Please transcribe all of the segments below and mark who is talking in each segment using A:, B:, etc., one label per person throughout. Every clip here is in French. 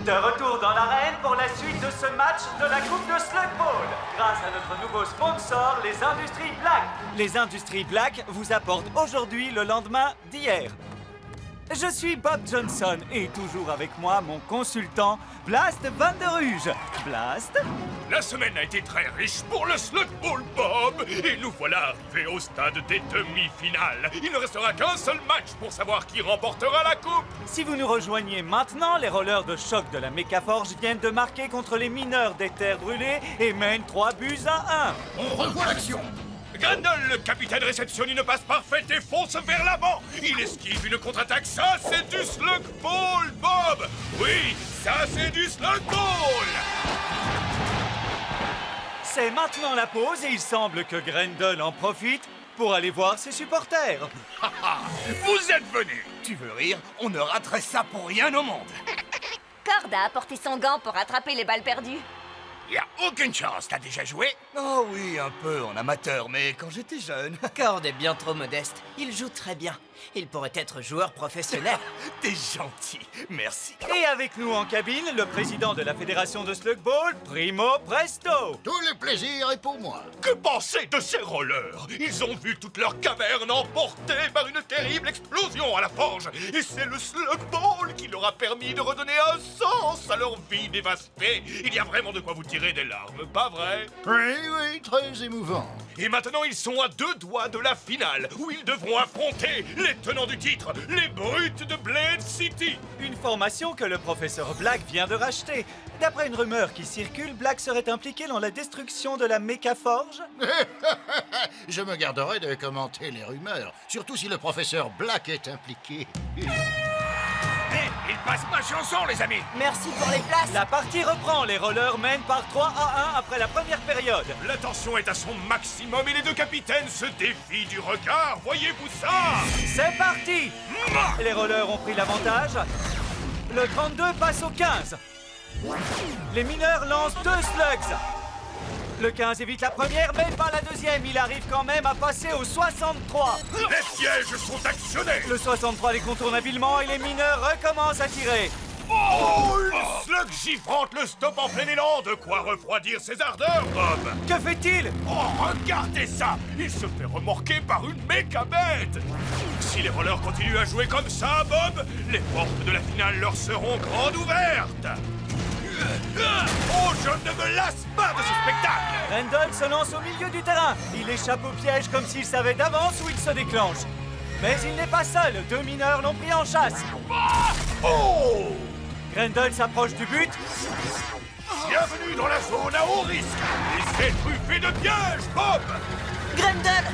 A: De retour dans l'arène pour la suite de ce match de la Coupe de Slug Ball. Grâce à notre nouveau sponsor, les Industries Black. Les Industries Black vous apportent aujourd'hui le lendemain d'hier. Je suis Bob Johnson et toujours avec moi mon consultant Blast Van der Ruge. Blast?
B: La semaine a été très riche pour le Slug Ball, Bob. Et nous voilà arrivés au stade des demi-finales. Il ne restera qu'un seul match pour savoir qui remportera la coupe.
A: Si vous nous rejoignez maintenant, les rollers de choc de la Mécaforge viennent de marquer contre les mineurs des terres brûlées et mènent 3-1.
C: On revoit l'action.
B: Grendel, le capitaine, réceptionne une passe parfaite et fonce vers l'avant. Il esquive une contre-attaque. Ça, c'est du Slug Ball, Bob. Oui, ça, c'est du Slug Ball.
A: C'est maintenant la pause et il semble que Grendel en profite pour aller voir ses supporters.
B: Vous êtes venus.
C: Tu veux rire? On ne raterait ça pour rien au monde.
D: Cord a apporté son gant pour rattraper les balles perdues.
B: Y a aucune chance. T'as déjà joué?
C: Oh oui, un peu en amateur, mais quand j'étais jeune...
E: Cord est bien trop modeste. Il joue très bien. Il pourrait être joueur professionnel.
C: T'es gentil, merci.
A: Et avec nous en cabine, le président de la fédération de Slug Ball, Primo Presto.
F: Tout le plaisir est pour moi.
B: Que penser de ces rollers? Ils ont vu toute leur caverne emportée par une terrible explosion à la forge. Et c'est le Slug Ball qui leur a permis de redonner un sens à leur vie dévastée. Il y a vraiment de quoi vous tirer des larmes, pas vrai?
F: Oui, très émouvant.
B: Et maintenant, ils sont à 2 doigts de la finale, où ils devront affronter les tenants du titre, les brutes de Blade City.
A: Une formation que le professeur Black vient de racheter. D'après une rumeur qui circule, Black serait impliqué dans la destruction de la Mécaforge.
F: Je me garderai de commenter les rumeurs, surtout si le professeur Black est impliqué.
B: Il passe ma chanson, les amis.
E: Merci pour les places.
A: La partie reprend. Les rollers mènent par 3-1 après la première période.
B: La tension est à son maximum et les deux capitaines se défient du regard. Voyez-vous ça?
A: C'est parti. Les rollers ont pris l'avantage. Le 32 passe au 15. Les mineurs lancent 2 slugs. Le 15 évite la première, mais pas la deuxième. Il arrive quand même à passer au 63.
B: Les pièges sont actionnés.
A: Le 63 les contourne habilement et les mineurs recommencent à tirer.
B: Oh, le slug gifrante le stop en plein élan. De quoi refroidir ses ardeurs, Bob.
A: Que fait-il?
B: Oh, regardez ça. Il se fait remorquer par une méca-bête. Si les rollers continuent à jouer comme ça, Bob, les portes de la finale leur seront grandes ouvertes. Oh, je ne me lasse pas de ce spectacle.
A: Grendel se lance au milieu du terrain. Il échappe au piège comme s'il savait d'avance où il se déclenche. Mais il n'est pas seul. 2 mineurs l'ont pris en chasse.
B: Oh!
A: Grendel s'approche du but.
B: Bienvenue dans la zone à haut risque. Et c'est truffé de pièges, Bob.
E: Grendel!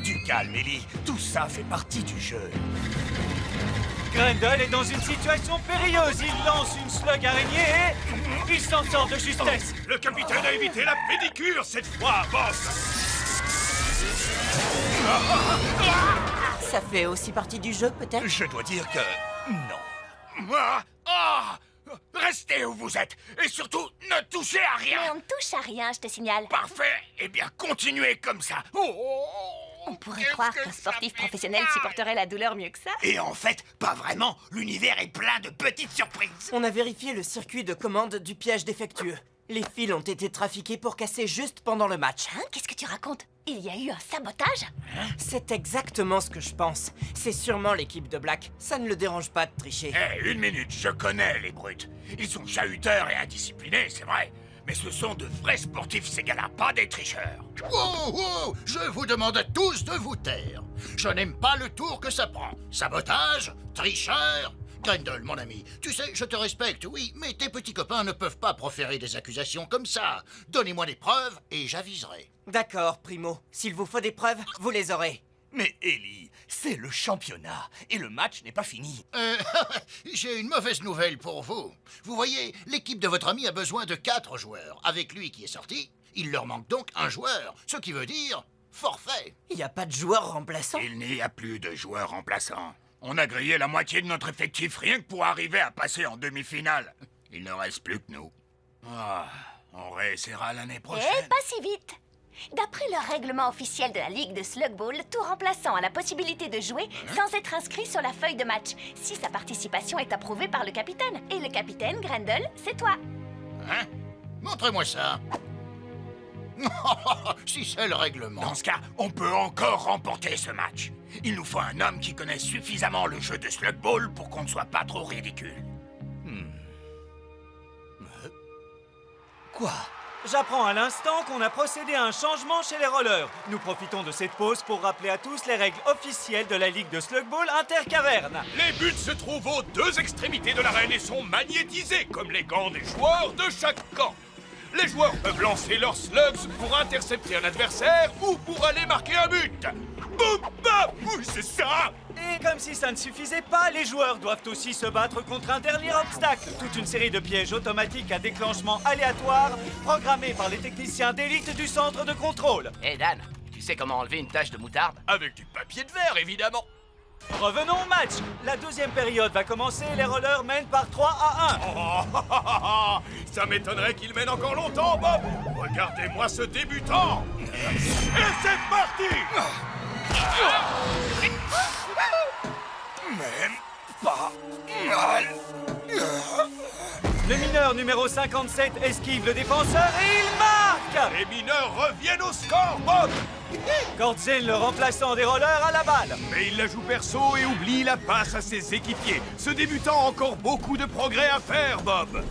C: Du calme, Ellie. Tout ça fait partie du jeu.
A: Grendel est dans une situation périlleuse. Il lance une slug araignée et il s'en sort de justesse.
B: Le capitaine a évité la pédicure cette fois, boss.
E: Ça fait aussi partie du jeu, peut-être?
C: Je dois dire que... non.
B: Restez où vous êtes et surtout ne touchez à
D: Mais
B: rien.
D: on ne touche à rien, je te signale.
B: Parfait. Eh bien, continuez comme ça.
D: On pourrait croire qu'un sportif professionnel supporterait la douleur mieux que ça.
C: Et en fait, pas vraiment. L'univers est plein de petites surprises.
E: On a vérifié le circuit de commande du piège défectueux. Les fils ont été trafiqués pour casser juste pendant le match.
D: Hein? Qu'est-ce que tu racontes? Il y a eu un sabotage?
E: C'est exactement ce que je pense. C'est sûrement l'équipe de Black. Ça ne le dérange pas de tricher.
B: Eh, une minute, je connais les brutes. Ils sont chahuteurs et indisciplinés, c'est vrai. Mais ce sont de vrais sportifs, ces gars-là, pas des tricheurs.
F: Oh, je vous demande à tous de vous taire. Je n'aime pas le tour que ça prend. Sabotage, tricheur. Grendel, mon ami, tu sais, je te respecte, oui, mais tes petits copains ne peuvent pas proférer des accusations comme ça. Donnez-moi des preuves et j'aviserai.
E: D'accord, Primo. S'il vous faut des preuves, vous les aurez.
C: Mais Ellie, c'est le championnat et le match n'est pas fini.
F: J'ai une mauvaise nouvelle pour vous. Vous voyez, l'équipe de votre ami a besoin de 4 joueurs. Avec lui qui est sorti, il leur manque donc un joueur, ce qui veut dire forfait.
E: Il n'y a pas de joueur remplaçant.
B: Il n'y a plus de joueurs remplaçants. On a grillé la moitié de notre effectif rien que pour arriver à passer en demi-finale. Il ne reste plus que nous. Ah, on réessayera l'année prochaine.
D: Eh, pas si vite. D'après le règlement officiel de la Ligue de Slug Ball, tout remplaçant a la possibilité de jouer sans être inscrit sur la feuille de match, si sa participation est approuvée par le capitaine. Et le capitaine, Grendel, c'est toi.
F: Hein? Montrez-moi ça. Si c'est le règlement.
B: Dans ce cas, on peut encore remporter ce match. Il nous faut un homme qui connaisse suffisamment le jeu de Slug Ball pour qu'on ne soit pas trop ridicule.
C: Quoi?
A: J'apprends à l'instant qu'on a procédé à un changement chez les rollers. Nous profitons de cette pause pour rappeler à tous les règles officielles de la Ligue de Slug Ball Intercaverne.
B: Les buts se trouvent aux 2 extrémités de l'arène et sont magnétisés comme les gants des joueurs de chaque camp. Les joueurs peuvent lancer leurs slugs pour intercepter un adversaire ou pour aller marquer un but. Boum, bam, oui, c'est ça.
A: Et comme si ça ne suffisait pas, les joueurs doivent aussi se battre contre un dernier obstacle. Toute une série de pièges automatiques à déclenchement aléatoire, programmés par les techniciens d'élite du centre de contrôle.
C: Hé Dan, tu sais comment enlever une tache de moutarde?
B: Avec du papier de verre, évidemment.
A: Revenons au match. La deuxième période va commencer et les rollers mènent par 3 à 1.
B: Ça m'étonnerait qu'il mène encore longtemps, Bob. Regardez-moi ce débutant. Et c'est parti. Même pas mal.
A: Le mineur numéro 57 esquive le défenseur et il marque.
B: Les mineurs reviennent au score, Bob.
A: Kordzin, le remplaçant des rollers, a la balle.
B: Mais il la joue perso et oublie la passe à ses équipiers. Ce débutant a encore beaucoup de progrès à faire, Bob.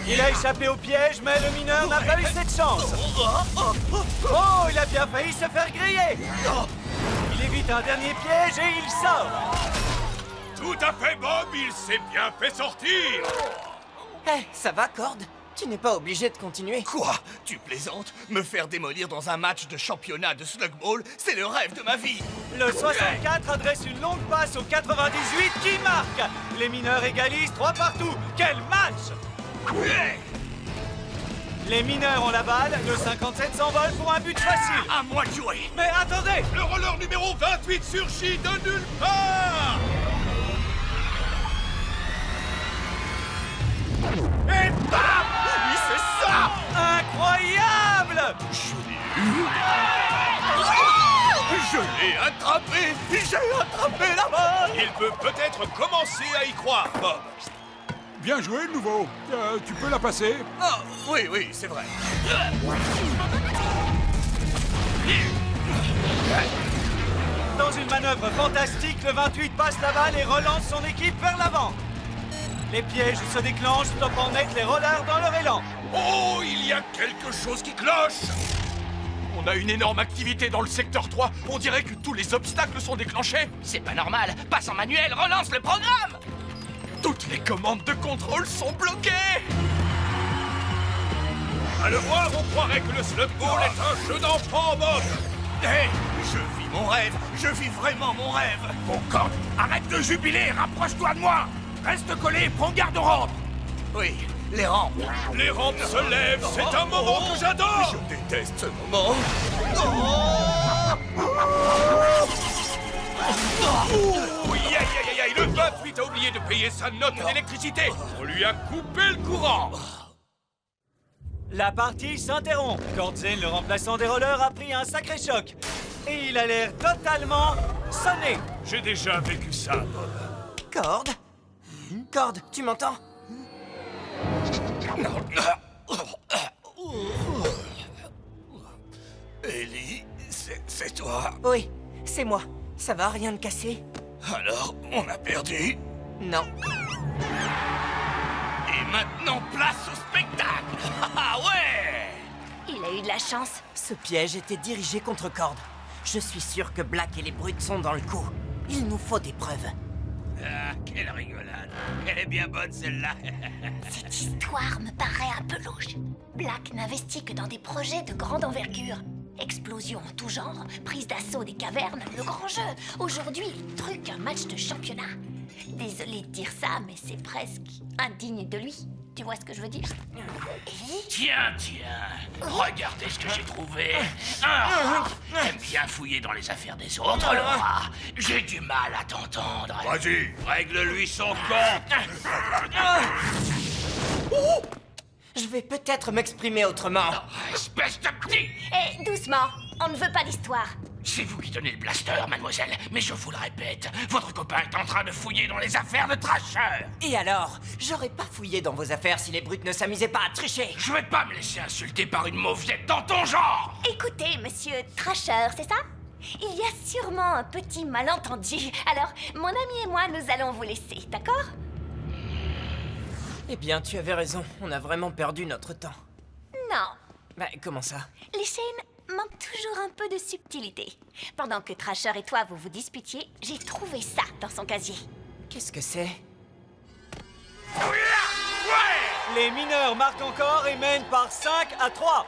A: Il a échappé au piège, mais le mineur n'a pas eu cette chance. Oh, il a bien failli se faire griller. Il évite un dernier piège et il sort.
B: Tout à fait, Bob, il s'est bien fait sortir.
E: Eh, ça va, Cord? Tu n'es pas obligé de continuer.
C: Quoi? Tu plaisantes? Me faire démolir dans un match de championnat de Slug Ball, c'est le rêve de ma vie!
A: Le 64 adresse une longue passe au 98 qui marque. Les mineurs égalisent 3 partout. Quel match! Les mineurs ont la balle, le 57 s'envole pour un but facile.
C: À moi de jouer!
A: Mais attendez!
B: Le roller numéro 28 surgit de nulle part.
A: Et bam! Oui, c'est ça! Incroyable!
B: Je l'ai attrapé. J'ai attrapé la balle. Il peut peut-être commencer à y croire, Bob.
G: Bien joué, le nouveau. Tu peux la passer?
C: Ah, oui, c'est vrai.
A: Dans une manœuvre fantastique, le 28 passe la balle et relance son équipe vers l'avant. Les pièges se déclenchent, stoppant net les rollers dans leur élan.
B: Oh, il y a quelque chose qui cloche. On a une énorme activité dans le secteur 3. On dirait que tous les obstacles sont déclenchés.
C: C'est pas normal. Passe en manuel, relance le programme!
B: Toutes les commandes de contrôle sont bloquées. À le voir, on croirait que le Slug Ball est un jeu d'enfant, Bob.
C: Hé, je vis mon rêve. Je vis vraiment mon rêve.
B: Bon, Cord, arrête de jubiler, rapproche-toi de moi. Reste collé, prends garde aux rampes.
C: Oui, les rampes.
B: Les rampes se lèvent, c'est un moment que j'adore.
C: Je déteste ce moment.
B: Aïe, le 28 a oublié de payer sa note d'électricité. On lui a coupé le courant.
A: La partie s'interrompt. Kordzin, le remplaçant des rollers, a pris un sacré choc. Et il a l'air totalement sonné.
B: J'ai déjà vécu ça, Bob.
E: Cord? Cord, tu m'entends?
C: Ellie, c'est toi.
E: Oui, c'est moi. Ça va, rien de cassé?
C: Alors, on a perdu.
E: Non.
C: Et maintenant, place au spectacle. Ah ouais!
D: Il a eu de la chance.
E: Ce piège était dirigé contre Cord. Je suis sûr que Black et les brutes sont dans le coup. Il nous faut des preuves.
C: Ah, quelle rigolade. Elle est bien bonne, celle-là.
D: Cette histoire me paraît un peu louche. Black n'investit que dans des projets de grande envergure. Explosions en tout genre, prise d'assaut des cavernes, le grand jeu. Aujourd'hui, truc, un match de championnat. Désolé de dire ça, mais c'est presque indigne de lui. Tu vois ce que je veux dire? Ellie?
C: Tiens, regardez ce que j'ai trouvé. T'aimes bien fouiller dans les affaires des autres, Laura. J'ai du mal à t'entendre.
B: Vas-y, règle-lui son compte.
E: Je vais peut-être m'exprimer autrement.
C: Espèce de petit!
D: Eh, doucement, on ne veut pas d'histoire.
C: C'est vous qui tenez le blaster, mademoiselle, mais je vous le répète, votre copain est en train de fouiller dans les affaires de Trasher.
E: Et alors? J'aurais pas fouillé dans vos affaires si les brutes ne s'amusaient pas à tricher.
C: Je vais pas me laisser insulter par une mauviette dans ton genre.
D: Écoutez, monsieur Trasher, c'est ça? Il y a sûrement un petit malentendu. Alors, mon ami et moi, nous allons vous laisser, d'accord?
E: Eh bien, tu avais raison, on a vraiment perdu notre temps.
D: Non.
E: Bah, comment ça?
D: Les chaînes manquent toujours un peu de subtilité. Pendant que Trasher et toi, vous vous disputiez, j'ai trouvé ça dans son casier.
E: Qu'est-ce que c'est?
A: Les mineurs marquent encore et mènent par 5 à 3.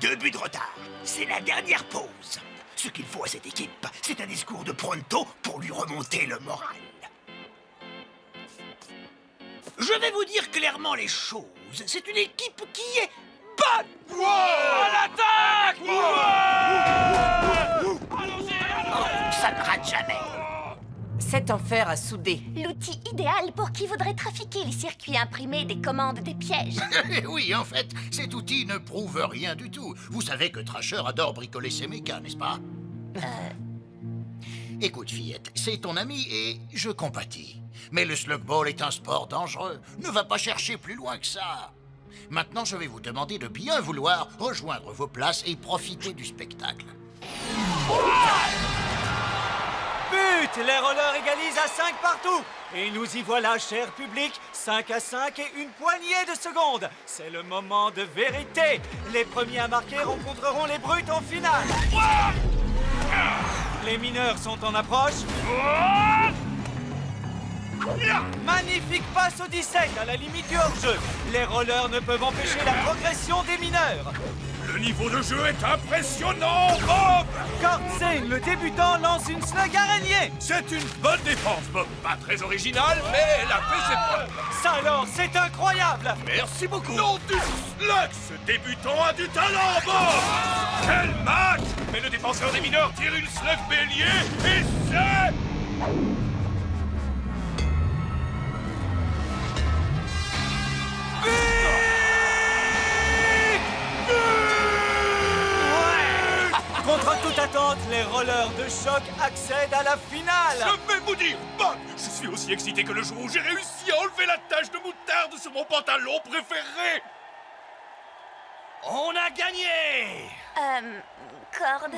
C: 2 buts de retard. C'est la dernière pause. Ce qu'il faut à cette équipe, c'est un discours de Pronto pour lui remonter le moral. Je vais vous dire clairement les choses. C'est une équipe qui est bonne. À l'attaque! Ça ne rate jamais.
E: C'est un fer à souder.
D: L'outil idéal pour qui voudrait trafiquer les circuits imprimés des commandes des pièges.
F: Oui, en fait, cet outil ne prouve rien du tout. Vous savez que Trasher adore bricoler ses mécas, n'est-ce pas? Écoute, fillette, c'est ton ami et je compatis. Mais le slugball est un sport dangereux. Ne va pas chercher plus loin que ça. Maintenant, je vais vous demander de bien vouloir rejoindre vos places et profiter du spectacle.
A: But! Les rollers égalisent à 5 partout. Et nous y voilà, cher public, 5 à 5 et une poignée de secondes. C'est le moment de vérité. Les premiers à marquer rencontreront les brutes en finale. Les mineurs sont en approche. Magnifique passe au 17 à la limite du hors-jeu. Les rollers ne peuvent empêcher la progression des mineurs.
B: Le niveau de jeu est impressionnant, Bob.
A: Kortzane, le débutant, lance une slug araignée.
B: C'est une bonne défense, Bob. Pas très originale, mais elle a fait ses preuves.
A: Ça alors, c'est incroyable.
B: Merci beaucoup. Non du slug, ce débutant a du talent, Bob. Quel match. Mais le défenseur des mineurs tire une slug bélier et c'est...
A: Contre toute attente, les rollers de choc accèdent à la finale.
B: Je vais vous dire, Bob, je suis aussi excité que le jour où j'ai réussi à enlever la tache de moutarde sur mon pantalon préféré. On a gagné.
D: Corde.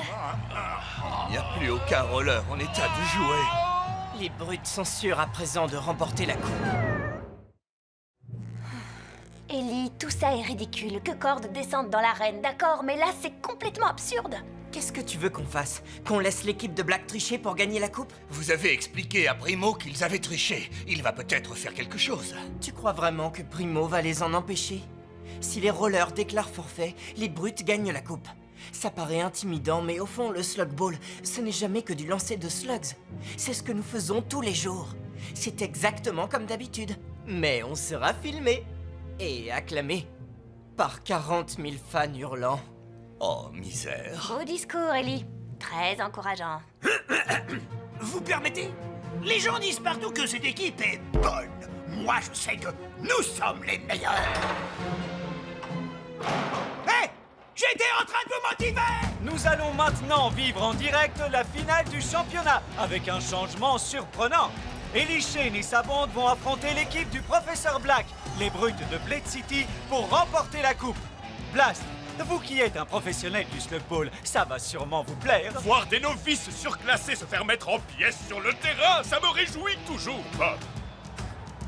C: Il n'y a plus aucun roller en état de jouer.
E: Les brutes sont sûrs à présent de remporter la coupe.
D: Ellie, tout ça est ridicule. Que Corde descende dans l'arène, d'accord, mais là, c'est complètement absurde.
E: Qu'est-ce que tu veux qu'on fasse? Qu'on laisse l'équipe de Black tricher pour gagner la coupe?
C: Vous avez expliqué à Primo qu'ils avaient triché. Il va peut-être faire quelque chose.
E: Tu crois vraiment que Primo va les en empêcher? Si les rollers déclarent forfait, les brutes gagnent la coupe. Ça paraît intimidant, mais au fond, le slugball, ce n'est jamais que du lancer de slugs. C'est ce que nous faisons tous les jours. C'est exactement comme d'habitude. Mais on sera filmé et acclamé par 40 000 fans hurlants.
C: Oh, misère.
D: Beau discours, Ellie. Très encourageant.
C: Vous permettez? Les gens disent partout que cette équipe est bonne. Moi, je sais que nous sommes les meilleurs. Hé! J'étais en train de vous motiver!
A: Nous allons maintenant vivre en direct la finale du championnat avec un changement surprenant. Ellie Shane et sa bande vont affronter l'équipe du Professeur Black, les brutes de Blade City, pour remporter la coupe. Blast, vous qui êtes un professionnel du slugball, ça va sûrement vous plaire.
B: Voir des novices surclassés se faire mettre en pièces sur le terrain, ça me réjouit toujours, Bob.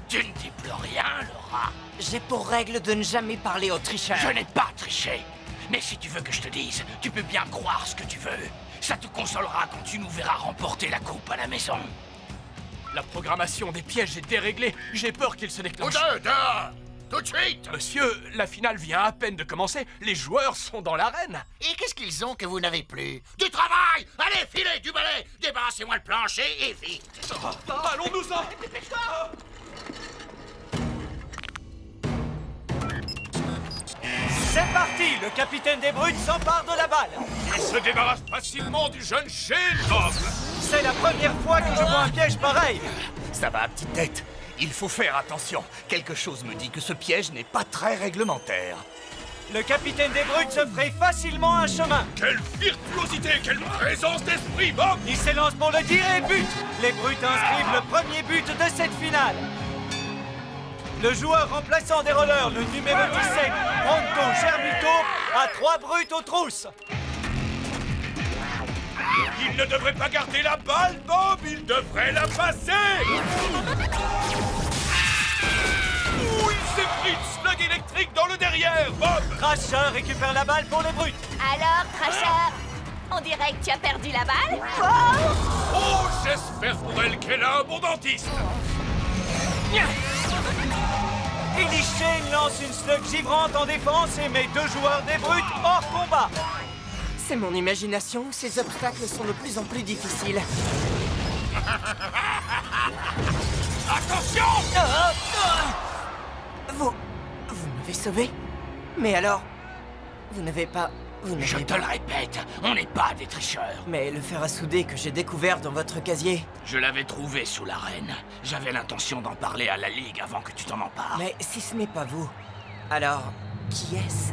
C: Tu ne dis plus rien, Laura.
E: J'ai pour règle de ne jamais parler aux tricheurs.
C: Je n'ai pas triché. Mais si tu veux que je te dise, tu peux bien croire ce que tu veux. Ça te consolera quand tu nous verras remporter la coupe à la maison.
H: La programmation des pièges est déréglée. J'ai peur qu'il se déclenche.
F: Tout de suite!
B: Monsieur, la finale vient à peine de commencer. Les joueurs sont dans l'arène.
F: Et qu'est-ce qu'ils ont que vous n'avez plus? Du travail! Allez, filez du balai! Débarrassez-moi le plancher et vite!
B: Allons-nous-en!
A: C'est parti! Le capitaine des brutes s'empare de la balle.
B: Il se débarrasse facilement du jeune Shane, Bob.
A: C'est la première fois que je vois un piège pareil.
H: Ça va, petite tête. Il faut faire attention. Quelque chose me dit que ce piège n'est pas très réglementaire.
A: Le capitaine des brutes se fraye facilement un chemin.
B: Quelle virtuosité, quelle présence d'esprit, Bob.
A: Il s'élance pour le tir et but. Les brutes inscrivent le premier but de cette finale. Le joueur remplaçant des rollers, le numéro 17, Pronto Germito, a 3 brutes aux trousses.
B: Il ne devrait pas garder la balle, Bob. Il devrait la passer. Ouh, il s'est pris une slug électrique dans le derrière, Bob.
A: Thrasher récupère la balle pour les brutes.
D: Alors, Thrasher, on dirait que tu as perdu la balle?
B: Oh, j'espère pour elle qu'elle a un bon dentiste.
A: Ellie Shane lance une slug givrante en défense et met 2 joueurs des brutes hors combat.
E: C'est mon imagination, ces obstacles sont de plus en plus difficiles.
B: Attention!
E: Vous m'avez sauvé? Mais alors, vous n'avez pas...
C: Je te le répète, on n'est pas des tricheurs.
E: Mais le fer à souder que j'ai découvert dans votre casier...
C: Je l'avais trouvé sous l'arène. J'avais l'intention d'en parler à la Ligue avant que tu t'en empares.
E: Mais si ce n'est pas vous, alors, qui est-ce?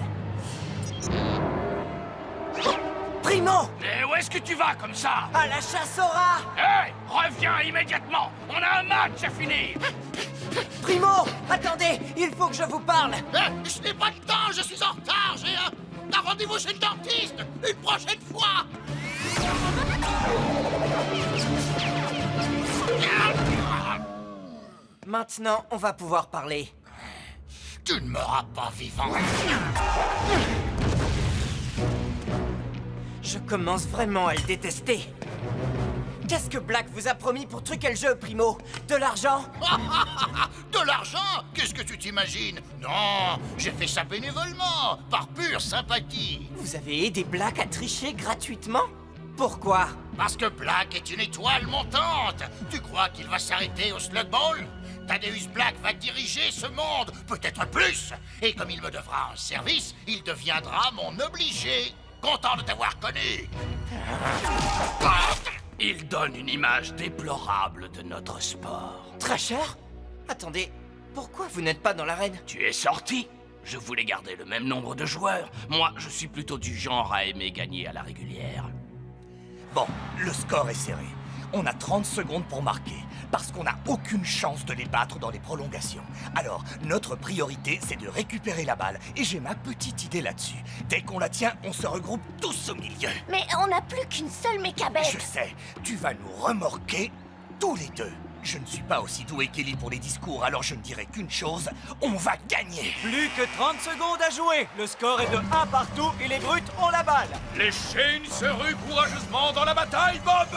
E: Primo!
C: Mais où est-ce que tu vas comme ça?
E: À la chasse au rat!
C: Hey! Reviens immédiatement! On a un match à finir!
E: Primo! Attendez, il faut que je vous parle!
F: Je n'ai pas de temps, je suis en retard, j'ai un rendez-vous chez le dentiste! Une prochaine fois!
E: Maintenant, on va pouvoir parler.
F: Tu ne m'auras pas vivant!
E: Je commence vraiment à le détester. Qu'est-ce que Black vous a promis pour truquer le jeu, Primo? De l'argent?
F: De l'argent? Qu'est-ce que tu t'imagines? Non, j'ai fait ça bénévolement, par pure sympathie.
E: Vous avez aidé Black à tricher gratuitement? Pourquoi?
F: Parce que Black est une étoile montante. Tu crois qu'il va s'arrêter au Slug Ball? Thaddeus Black va diriger ce monde, peut-être plus. Et comme il me devra un service, il deviendra mon obligé. Content de t'avoir connu.
C: Il donne une image déplorable de notre sport.
E: Thrasher? Attendez, pourquoi vous n'êtes pas dans l'arène?
C: Tu es sorti? Je voulais garder le même nombre de joueurs. Moi, je suis plutôt du genre à aimer gagner à la régulière.
H: Bon, le score est serré. On a 30 secondes pour marquer, parce qu'on n'a aucune chance de les battre dans les prolongations. Alors, notre priorité, c'est de récupérer la balle, et j'ai ma petite idée là-dessus. Dès qu'on la tient, on se regroupe tous au milieu.
D: Mais on n'a plus qu'une seule mécabête.
H: Je sais, tu vas nous remorquer tous les deux. Je ne suis pas aussi doué qu'Ellie pour les discours, alors je ne dirai qu'une chose, on va gagner.
A: Plus que 30 secondes à jouer. Le score est de 1 partout et les brutes ont la balle.
B: Les Shane se ruent courageusement dans la bataille, Bob.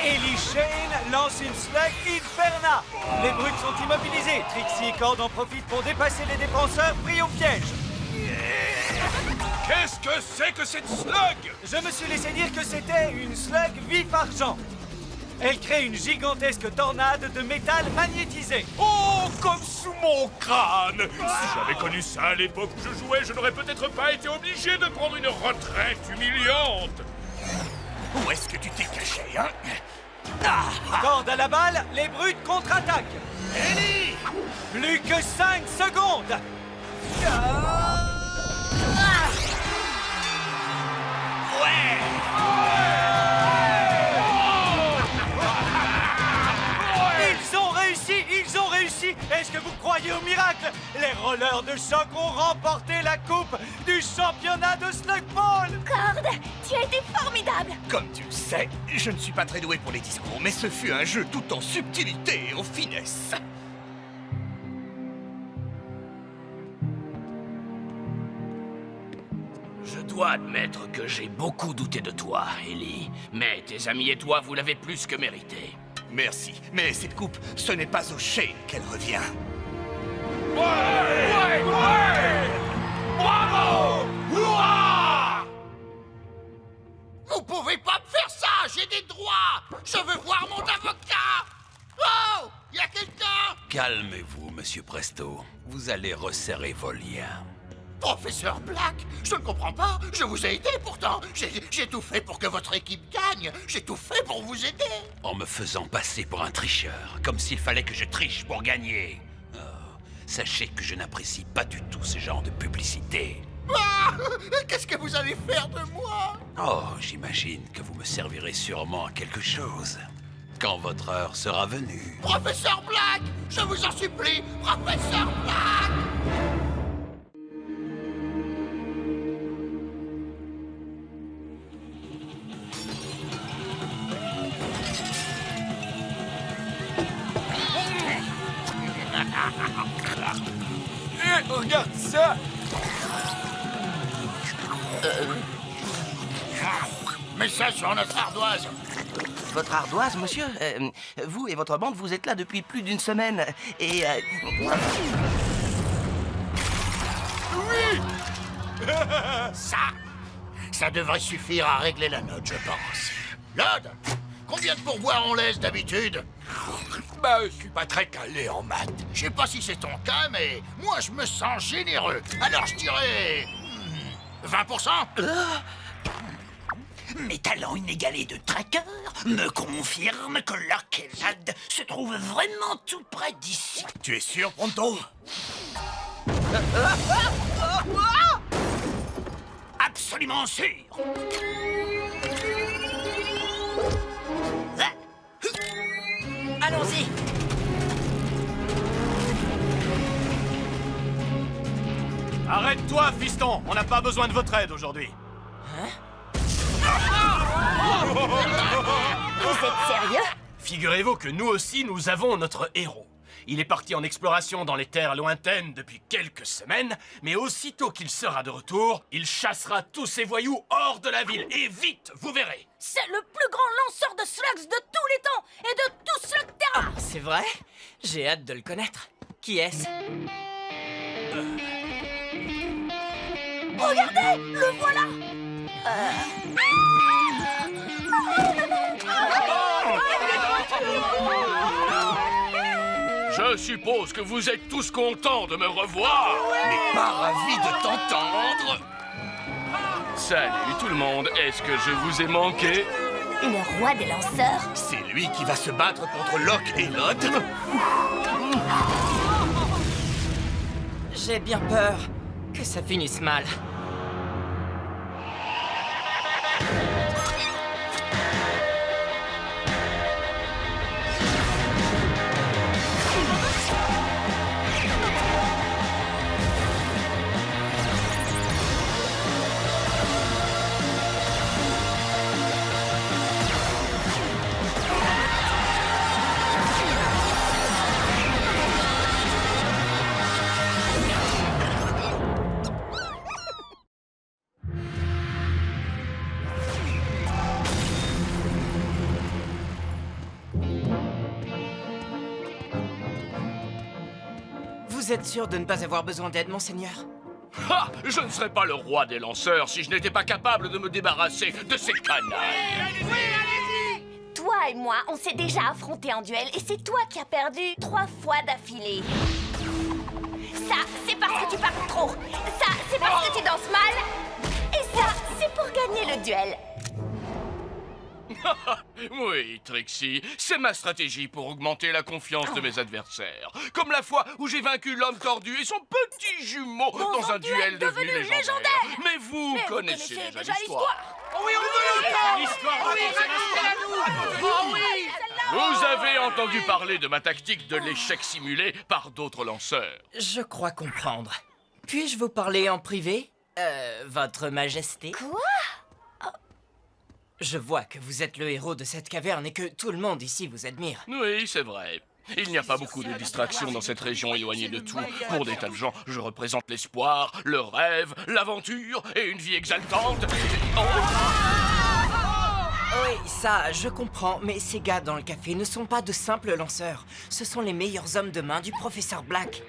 A: Ellie Shane lance une slug Inferna. Les brutes sont immobilisées. Trixie et Cord en profitent pour dépasser les défenseurs pris au piège.
B: Qu'est-ce que c'est que cette slug?
A: Je me suis laissé dire que c'était une slug vif-argent. Elle crée une gigantesque tornade de métal magnétisé.
B: Oh, comme sous mon crâne! Si j'avais connu ça à l'époque où je jouais, je n'aurais peut-être pas été obligé de prendre une retraite humiliante.
H: Où est-ce que tu t'es caché, hein?
A: Corde à la balle, les brutes contre-attaquent.
H: Ellie!
A: Plus que 5 secondes. Ils ont réussi. Est-ce que vous croyez au miracle? Les rollers de choc ont remporté la coupe du championnat de Slug Ball.
D: Cord, tu as été formidable.
H: Comme tu le sais, je ne suis pas très doué pour les discours, mais ce fut un jeu tout en subtilité et en finesse.
C: Je dois admettre que j'ai beaucoup douté de toi, Ellie. Mais tes amis et toi, vous l'avez plus que mérité.
H: Merci, mais cette coupe, ce n'est pas au Shane qu'elle revient.
B: Ouais!
F: Restez droit! Je veux voir mon avocat! Oh! Y a quelqu'un?
I: Calmez-vous, monsieur Presto. Vous allez resserrer vos liens.
F: Professeur Black, je ne comprends pas. Je vous ai aidé pourtant. J'ai tout fait pour que votre équipe gagne. J'ai tout fait pour vous aider.
I: En me faisant passer pour un tricheur, comme s'il fallait que je triche pour gagner. Oh, sachez que je n'apprécie pas du tout ce genre de publicité.
F: Ah! Qu'est-ce que vous allez faire de moi?
I: Oh, j'imagine que vous me servirez sûrement à quelque chose. Quand votre heure sera venue.
F: Professeur Black, je vous en supplie, Professeur Black!
B: Regarde ça!
F: Message sur notre ardoise.
J: Votre ardoise, monsieur? Vous et votre bande, vous êtes là depuis plus d'une semaine. Et...
F: Ça devrait suffire à régler la note, je pense. Lod, combien de pourboires on laisse d'habitude?
B: Bah, je suis pas très calé en maths.
F: Je sais pas si c'est ton cas, mais moi je me sens généreux. Alors je dirais... 20%?
C: Mes talents inégalés de tracker me confirment que l'Arcade se trouve vraiment tout près d'ici.
B: Tu es sûr, Pronto?
C: Absolument sûr.
E: Allons-y.
B: Arrête-toi, fiston! On n'a pas besoin de votre aide aujourd'hui.
D: Vous êtes sérieux?
B: Figurez-vous que nous aussi, nous avons notre héros. Il est parti en exploration dans les terres lointaines depuis quelques semaines, mais aussitôt qu'il sera de retour, il chassera tous ces voyous hors de la ville. Et vite, vous verrez.
D: C'est le plus grand lanceur de slugs de tous les temps et de tout Slugterra!
E: Ah, c'est vrai? J'ai hâte de le connaître. Qui est-ce?
D: Regardez! Le voilà!
B: Je suppose que vous êtes tous contents de me revoir.
H: Mais pas ravi de t'entendre.
B: Salut tout le monde, est-ce que je vous ai manqué?
D: Le roi des lanceurs?
H: C'est lui qui va se battre contre Locke et l'autre.
E: J'ai bien peur que ça finisse mal. Vous êtes sûr de ne pas avoir besoin d'aide, monseigneur?
B: Ha! Je ne serais pas le roi des lanceurs si je n'étais pas capable de me débarrasser de ces canailles.
D: Toi et moi, on s'est déjà affrontés en duel et c'est toi qui as perdu 3 fois d'affilée. Ça, c'est parce que tu parles trop. Ça, c'est parce que tu danses mal. Et ça, c'est pour gagner le duel.
B: Oui, Trixie, c'est ma stratégie pour augmenter la confiance de mes adversaires. Comme la fois où j'ai vaincu l'homme tordu et son petit jumeau dans un duel devenu légendaire. Mais vous connaissez déjà l'histoire.
D: Oui,
B: Vous avez entendu parler de ma tactique de l'échec simulé par d'autres lanceurs.
E: Je crois comprendre. Puis-je vous parler en privé? Votre Majesté?
D: Quoi?
E: Je vois que vous êtes le héros de cette caverne et que tout le monde ici vous admire.
B: Oui, c'est vrai. Il n'y a pas beaucoup de distractions dans cette région éloignée de tout. Pour des tas de gens, je représente l'espoir, le rêve, l'aventure et une vie exaltante.
E: Oui, ça, je comprends, mais ces gars dans le café ne sont pas de simples lanceurs. Ce sont les meilleurs hommes de main du professeur Black.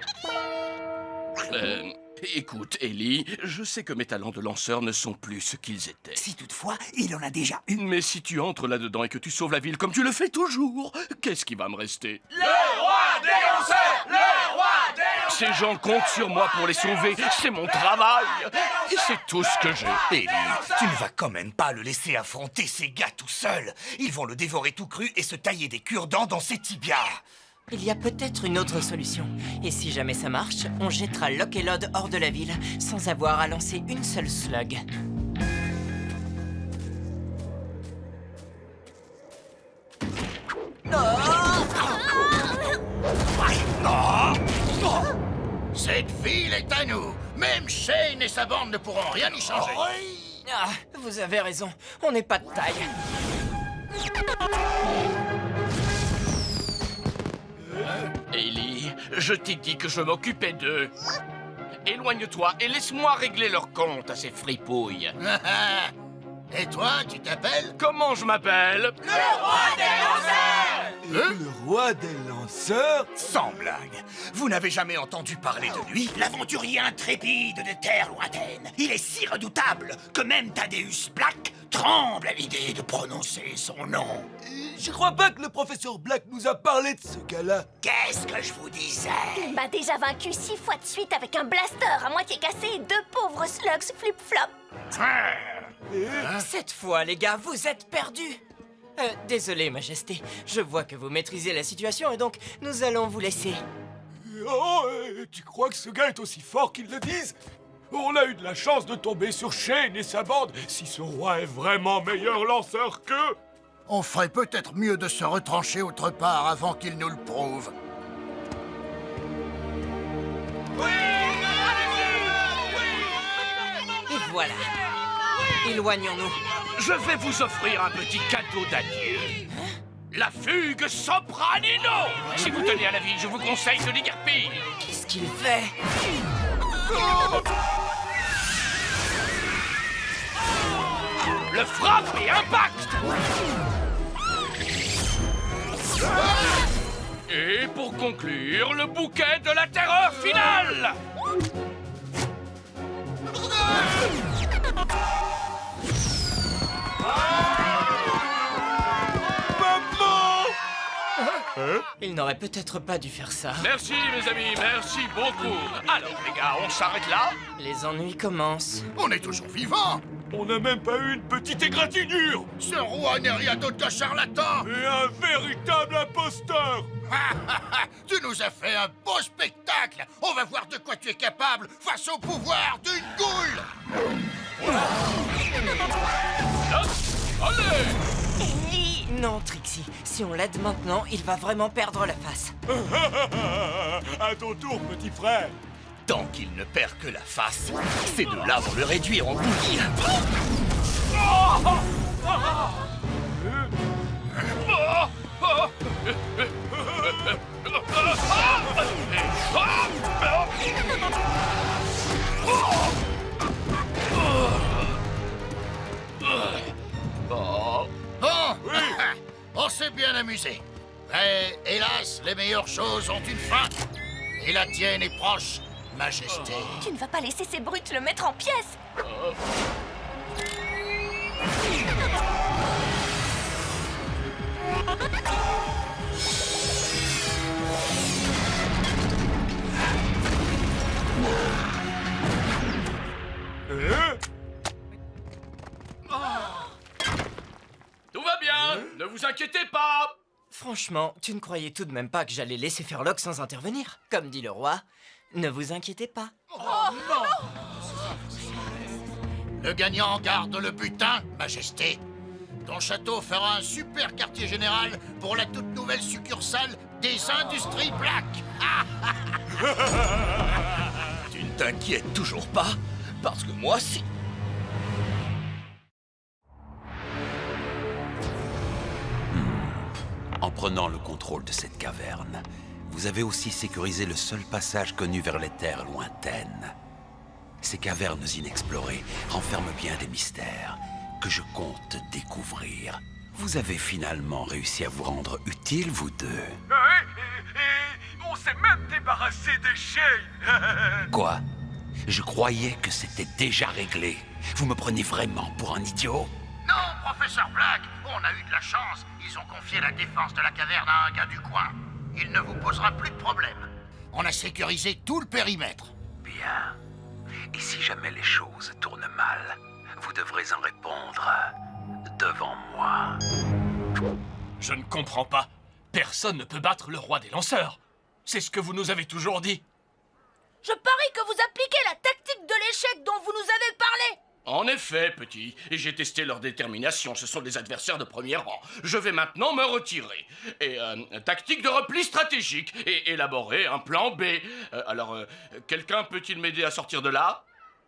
C: Écoute, Ellie, je sais que mes talents de lanceur ne sont plus ce qu'ils étaient.
H: Si toutefois, il en a déjà eu.
C: Mais si tu entres là-dedans et que tu sauves la ville comme tu le fais toujours, qu'est-ce qui va me rester?
B: Le roi des lanceurs! Le roi des lanceurs!
C: Ces gens comptent sur moi pour les sauver, c'est mon travail. Et c'est tout ce que j'ai.
H: Ellie, tu ne vas quand même pas le laisser affronter ces gars tout seul. Ils vont le dévorer tout cru et se tailler des cure-dents dans ses tibias.
E: Il y a peut-être une autre solution. Et si jamais ça marche, on jettera Locke et Lod hors de la ville, sans avoir à lancer une seule slug.
F: Cette ville est à nous. Même Shane et sa bande ne pourront rien y changer.
E: Ah, vous avez raison, on n'est pas de taille.
C: Ellie, je t'ai dit que je m'occupais d'eux. Éloigne-toi et laisse-moi régler leur compte à ces fripouilles.
F: Et toi, tu t'appelles?
C: Comment je m'appelle?
H: Le roi des lanceurs? Sans blague. Vous n'avez jamais entendu parler de lui?
J: L'aventurier intrépide de terre lointaine. Il est si redoutable que même Thaddeus Black tremble à l'idée de prononcer son nom.
H: Je crois pas que le professeur Black nous a parlé de ce gars-là.
J: Qu'est-ce que je vous disais?
D: Il m'a déjà vaincu 6 fois de suite avec un blaster à moitié cassé et 2 pauvres slugs flip-flop.
E: Cette fois, les gars, vous êtes perdus. Désolé, Majesté. Je vois que vous maîtrisez la situation et donc nous allons vous laisser.
G: Oh, tu crois que ce gars est aussi fort qu'ils le disent? On a eu de la chance de tomber sur Shane et sa bande. Si ce roi est vraiment meilleur lanceur qu'eux...
F: On ferait peut-être mieux de se retrancher autre part avant qu'il nous le prouve.
E: Et voilà. Éloignons-nous.
C: Je vais vous offrir un petit cadeau d'adieu. La fugue Sopranino. Si vous tenez à la vie, je vous conseille de l'iguerpir.
E: Qu'est-ce qu'il fait?
C: Le frappe et impact. Et pour conclure, le bouquet de la terreur finale.
E: Il n'aurait peut-être pas dû faire ça.
C: Merci mes amis, merci beaucoup. Alors les gars, on s'arrête là?
E: Les ennuis commencent.
F: On est toujours vivants.
G: On n'a même pas eu une petite égratignure.
F: Ce roi n'est rien d'autre qu'un charlatan.
G: Et un véritable imposteur.
F: Tu nous as fait un beau spectacle. On va voir de quoi tu es capable face au pouvoir d'une goule.
C: Allez!
D: Ellie!
E: Non, Trixie. Si on l'aide maintenant, il va vraiment perdre la face.
G: À ton tour, petit frère.
H: Tant qu'il ne perd que la face, ces deux-là vont le réduire en bouillie.
F: Bon, on s'est bien amusé. Mais hélas, les meilleures choses ont une fin. Et la tienne est proche, Majesté.
D: Tu ne vas pas laisser ces brutes le mettre en pièces.
C: Tout va bien, ne vous inquiétez pas.
E: Franchement, tu ne croyais tout de même pas que j'allais laisser faire Locke sans intervenir? Comme dit le roi, ne vous inquiétez pas.
F: Le gagnant garde le butin, Majesté. Ton château fera un super quartier général pour la toute nouvelle succursale des Industries Black.
H: Tu ne t'inquiètes toujours pas? Parce que moi, si.
I: En prenant le contrôle de cette caverne, vous avez aussi sécurisé le seul passage connu vers les terres lointaines. Ces cavernes inexplorées renferment bien des mystères que je compte découvrir. Vous avez finalement réussi à vous rendre utile, vous deux.
B: Et on s'est même débarrassé des Shane.
I: Quoi? Je croyais que c'était déjà réglé. Vous me prenez vraiment pour un idiot?
F: Non, professeur Black, on a eu de la chance. Ils ont confié la défense de la caverne à un gars du coin. Il ne vous posera plus de problème. On a sécurisé tout le périmètre.
I: Bien. Et si jamais les choses tournent mal, vous devrez en répondre devant moi.
B: Je ne comprends pas. Personne ne peut battre le roi des lanceurs. C'est ce que vous nous avez toujours dit.
K: Je parie que vous appliquez la tactique de l'échec dont vous nous avez parlé.
C: En effet, petit, et j'ai testé leur détermination. Ce sont des adversaires de premier rang. Je vais maintenant me retirer. Et tactique de repli stratégique. Et élaborer un plan B. Quelqu'un peut-il m'aider à sortir de là?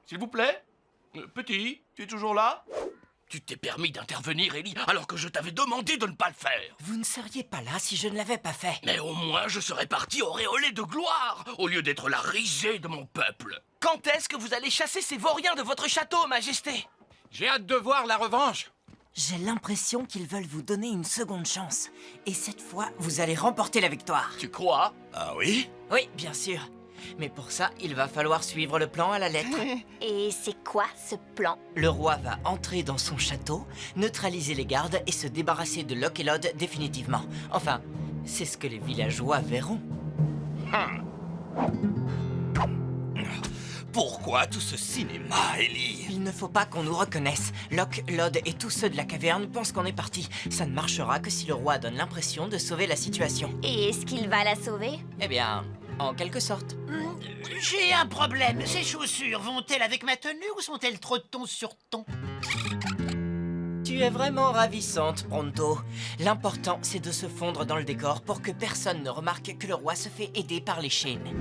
C: S'il vous plaît? Petit, tu es toujours là? Tu t'es permis d'intervenir, Ellie, alors que je t'avais demandé de ne pas le faire.
E: Vous ne seriez pas là si je ne l'avais pas fait.
C: Mais au moins, je serais parti auréolé de gloire, au lieu d'être la risée de mon peuple.
H: Quand est-ce que vous allez chasser ces vauriens de votre château, Majesté?
J: J'ai hâte de voir la revanche.
E: J'ai l'impression qu'ils veulent vous donner une seconde chance. Et cette fois, vous allez remporter la victoire.
C: Tu crois?
H: Ah oui?
E: Oui, bien sûr. Mais pour ça, il va falloir suivre le plan à la lettre.
D: Et c'est quoi ce plan?
E: Le roi va entrer dans son château, neutraliser les gardes et se débarrasser de Locke et Lod définitivement. Enfin, c'est ce que les villageois verront.
H: Pourquoi tout ce cinéma, Ellie?
E: Il ne faut pas qu'on nous reconnaisse. Locke, Lod et tous ceux de la caverne pensent qu'on est parti. Ça ne marchera que si le roi donne l'impression de sauver la situation.
D: Et est-ce qu'il va la sauver?
E: Eh bien, en quelque sorte.
J: J'ai un problème. Ces chaussures vont-elles avec ma tenue ou sont-elles trop ton sur ton?
E: Tu es vraiment ravissante, Pronto. L'important, c'est de se fondre dans le décor pour que personne ne remarque que le roi se fait aider par les chaînes.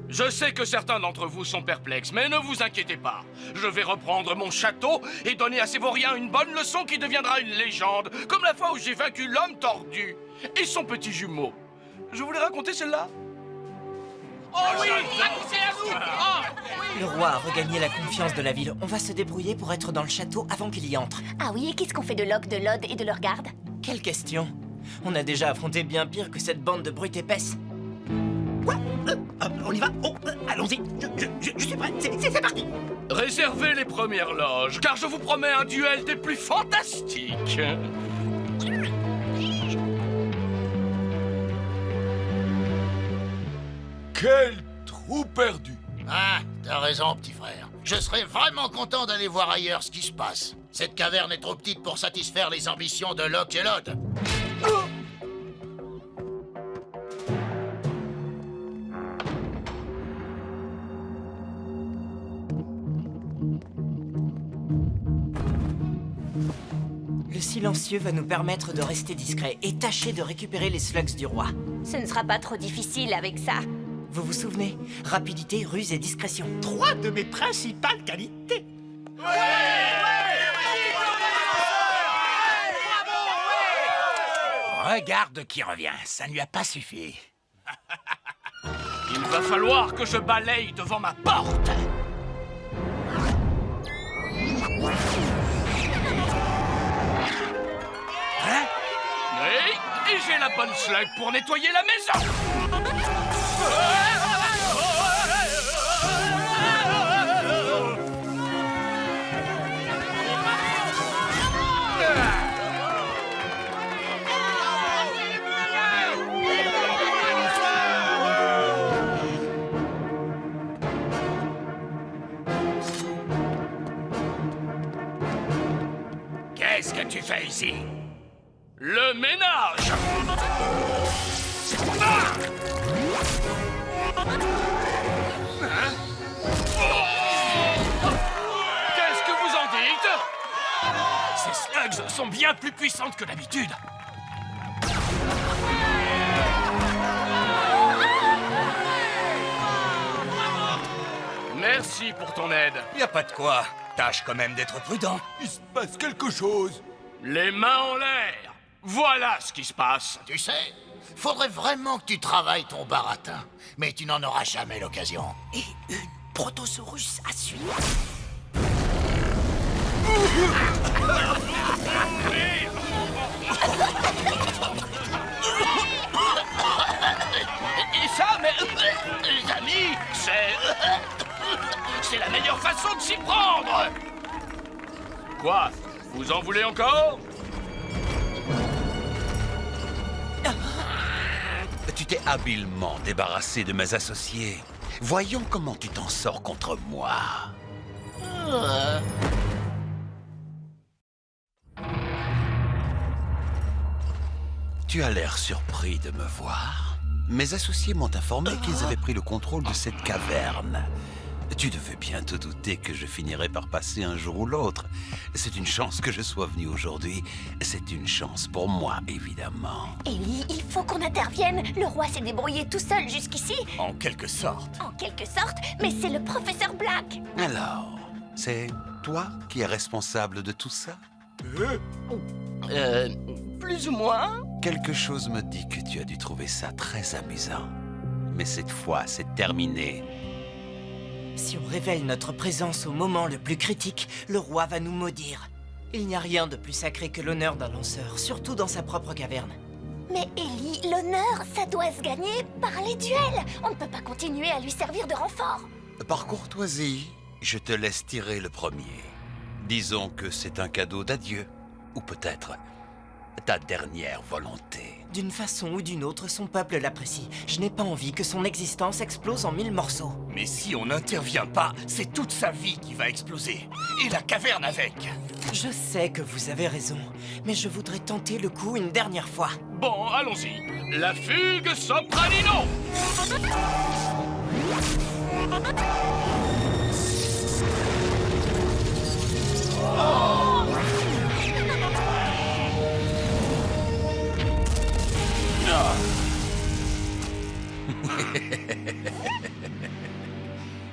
C: Je sais que certains d'entre vous sont perplexes, mais ne vous inquiétez pas. Je vais reprendre mon château et donner à ces vauriens une bonne leçon qui deviendra une légende, comme la fois où j'ai vaincu l'homme tordu et son petit jumeau. Je voulais raconter celle-là.
K: Oh oui, c'est à vous.
E: Le roi a regagné la confiance de la ville. On va se débrouiller pour être dans le château avant qu'il y entre.
D: Ah oui, et qu'est-ce qu'on fait de Locke, de Lod et de leur garde?
E: Quelle question! On a déjà affronté bien pire que cette bande de brutes épaisses.
J: On y va? Allons-y. Je suis prêt. C'est parti.
C: Réservez les premières loges, car je vous promets un duel des plus fantastiques.
G: Quel trou perdu!
F: Ah, t'as raison, petit frère. Je serais vraiment content d'aller voir ailleurs ce qui se passe. Cette caverne est trop petite pour satisfaire les ambitions de Locke et Lod.
E: Le silencieux va nous permettre de rester discret et tâcher de récupérer les slugs du roi.
D: Ce ne sera pas trop difficile avec ça.
E: Vous vous souvenez? Rapidité, ruse et discrétion.
J: 3 de mes principales qualités.
H: Regarde qui revient, ça ne lui a pas suffi.
C: Il va falloir que je balaye devant ma porte.
H: Hein?
C: Oui, et j'ai la bonne slug pour nettoyer la maison.
H: Qu'est-ce que tu fais ici?
C: Le ménage. Qu'est-ce que vous en dites?
B: Ces slugs sont bien plus puissantes que d'habitude.
C: Merci pour ton aide.
H: Y a pas de quoi. Tâche quand même d'être prudent.
G: Il se passe quelque chose!
C: Les mains en l'air. Voilà ce qui se passe.
F: Tu sais, faudrait vraiment que tu travailles ton baratin. Mais tu n'en auras jamais l'occasion.
J: Et une protosaurus à suivre.
C: Et ça, mais les amis, c'est... meilleure façon de s'y prendre. Quoi? Vous en voulez encore?
I: Tu t'es habilement débarrassé de mes associés. Voyons comment tu t'en sors contre moi. Tu as l'air surpris de me voir. Mes associés m'ont informé qu'ils avaient pris le contrôle de cette caverne. Tu devais bien te douter que je finirais par passer un jour ou l'autre. C'est une chance que je sois venu aujourd'hui. C'est une chance pour moi, évidemment.
D: Ellie, il faut qu'on intervienne. Le roi s'est débrouillé tout seul jusqu'ici.
H: En quelque sorte.
D: En quelque sorte, mais c'est le professeur Black.
I: Alors, c'est toi qui es responsable de tout ça?
C: Plus ou moins.
I: Quelque chose me dit que tu as dû trouver ça très amusant. Mais cette fois, c'est terminé.
E: Si on révèle notre présence au moment le plus critique, le roi va nous maudire. Il n'y a rien de plus sacré que l'honneur d'un lanceur, surtout dans sa propre caverne.
D: Mais Ellie, l'honneur, ça doit se gagner par les duels. On ne peut pas continuer à lui servir de renfort.
I: Par courtoisie, je te laisse tirer le premier. Disons que c'est un cadeau d'adieu. Ou peut-être ta dernière volonté.
E: D'une façon ou d'une autre, son peuple l'apprécie. Je n'ai pas envie que son existence explose en 1000 morceaux.
H: Mais si on n'intervient pas, c'est toute sa vie qui va exploser. Et la caverne avec.
E: Je sais que vous avez raison, mais je voudrais tenter le coup une dernière fois.
C: Bon, allons-y. La fugue sopranino.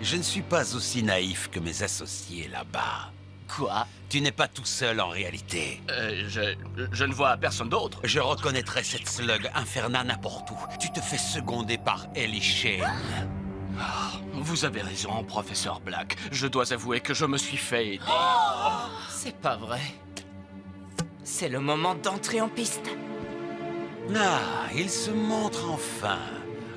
I: Je ne suis pas aussi naïf que mes associés là-bas.
C: Quoi?
I: Tu n'es pas tout seul en réalité.
C: Je ne vois personne d'autre.
I: Je reconnaîtrais cette slug infernale n'importe où. Tu te fais seconder par Ellie Shane.
C: Vous avez raison, professeur Black. Je dois avouer que je me suis fait aider.
E: C'est pas vrai. C'est le moment d'entrer en piste.
I: Ah, il se montre enfin,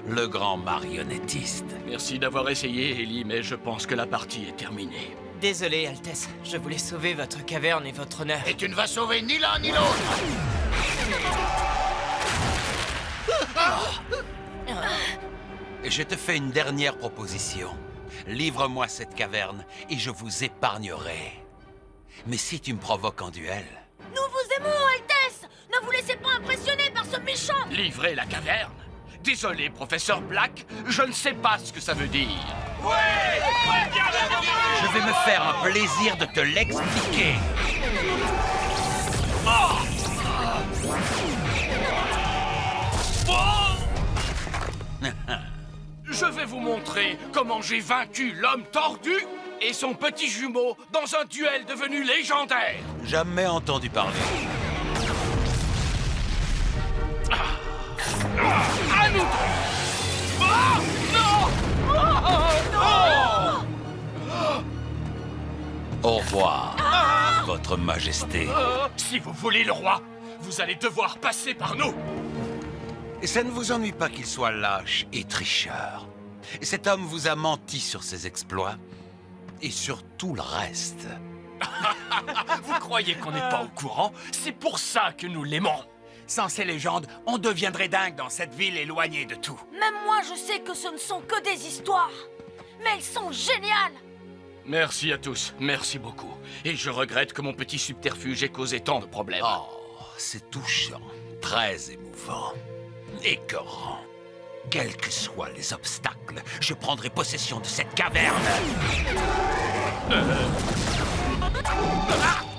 I: le grand marionnettiste.
C: Merci d'avoir essayé, Ellie, mais je pense que la partie est terminée.
E: Désolé, Altesse. Je voulais sauver votre caverne et votre honneur.
F: Et tu ne vas sauver ni l'un ni l'autre.
I: Je te fais une dernière proposition. Livre-moi cette caverne et je vous épargnerai. Mais si tu me provoques en duel...
K: Nous vous aimons, Altesse! Ne vous laissez pas impressionner par ce méchant!
C: Livrer la caverne? Désolé, professeur Black, je ne sais pas ce que ça veut dire.
I: Je vais me faire un plaisir de te l'expliquer.
C: Je vais vous montrer comment j'ai vaincu l'homme tordu et son petit jumeau dans un duel devenu légendaire.
I: Jamais entendu parler.
C: À nous deux!
I: Au revoir, votre majesté.
C: Si vous voulez le roi, vous allez devoir passer par nous.
I: Et ça ne vous ennuie pas qu'il soit lâche et tricheur. Cet homme vous a menti sur ses exploits et sur tout le reste.
C: Vous croyez qu'on n'est pas au courant? C'est pour ça que nous l'aimons.
J: Sans ces légendes, on deviendrait dingue dans cette ville éloignée de tout.
K: Même moi, je sais que ce ne sont que des histoires. Mais elles sont géniales!
C: Merci à tous, merci beaucoup. Et je regrette que mon petit subterfuge ait causé tant de problèmes.
I: Oh, c'est touchant, très émouvant, écœurant. Quels que soient les obstacles, je prendrai possession de cette caverne.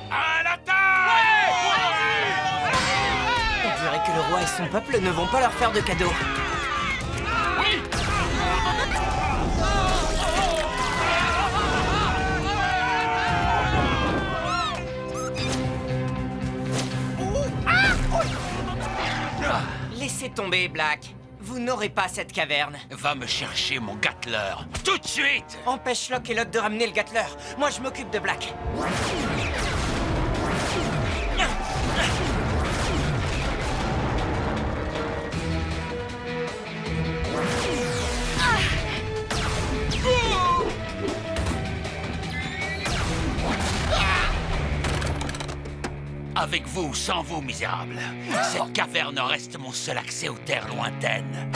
C: À la taille!
E: On dirait que le roi et son peuple ne vont pas leur faire de cadeaux.
C: Oui!
E: Laissez tomber, Black. Vous n'aurez pas cette caverne.
I: Va me chercher mon Gatler, tout de suite.
E: Empêche Locke et Locke de ramener le Gatler. Moi, je m'occupe de Black.
J: Avec vous ou sans vous, misérable. Cette caverne reste mon seul accès aux terres lointaines.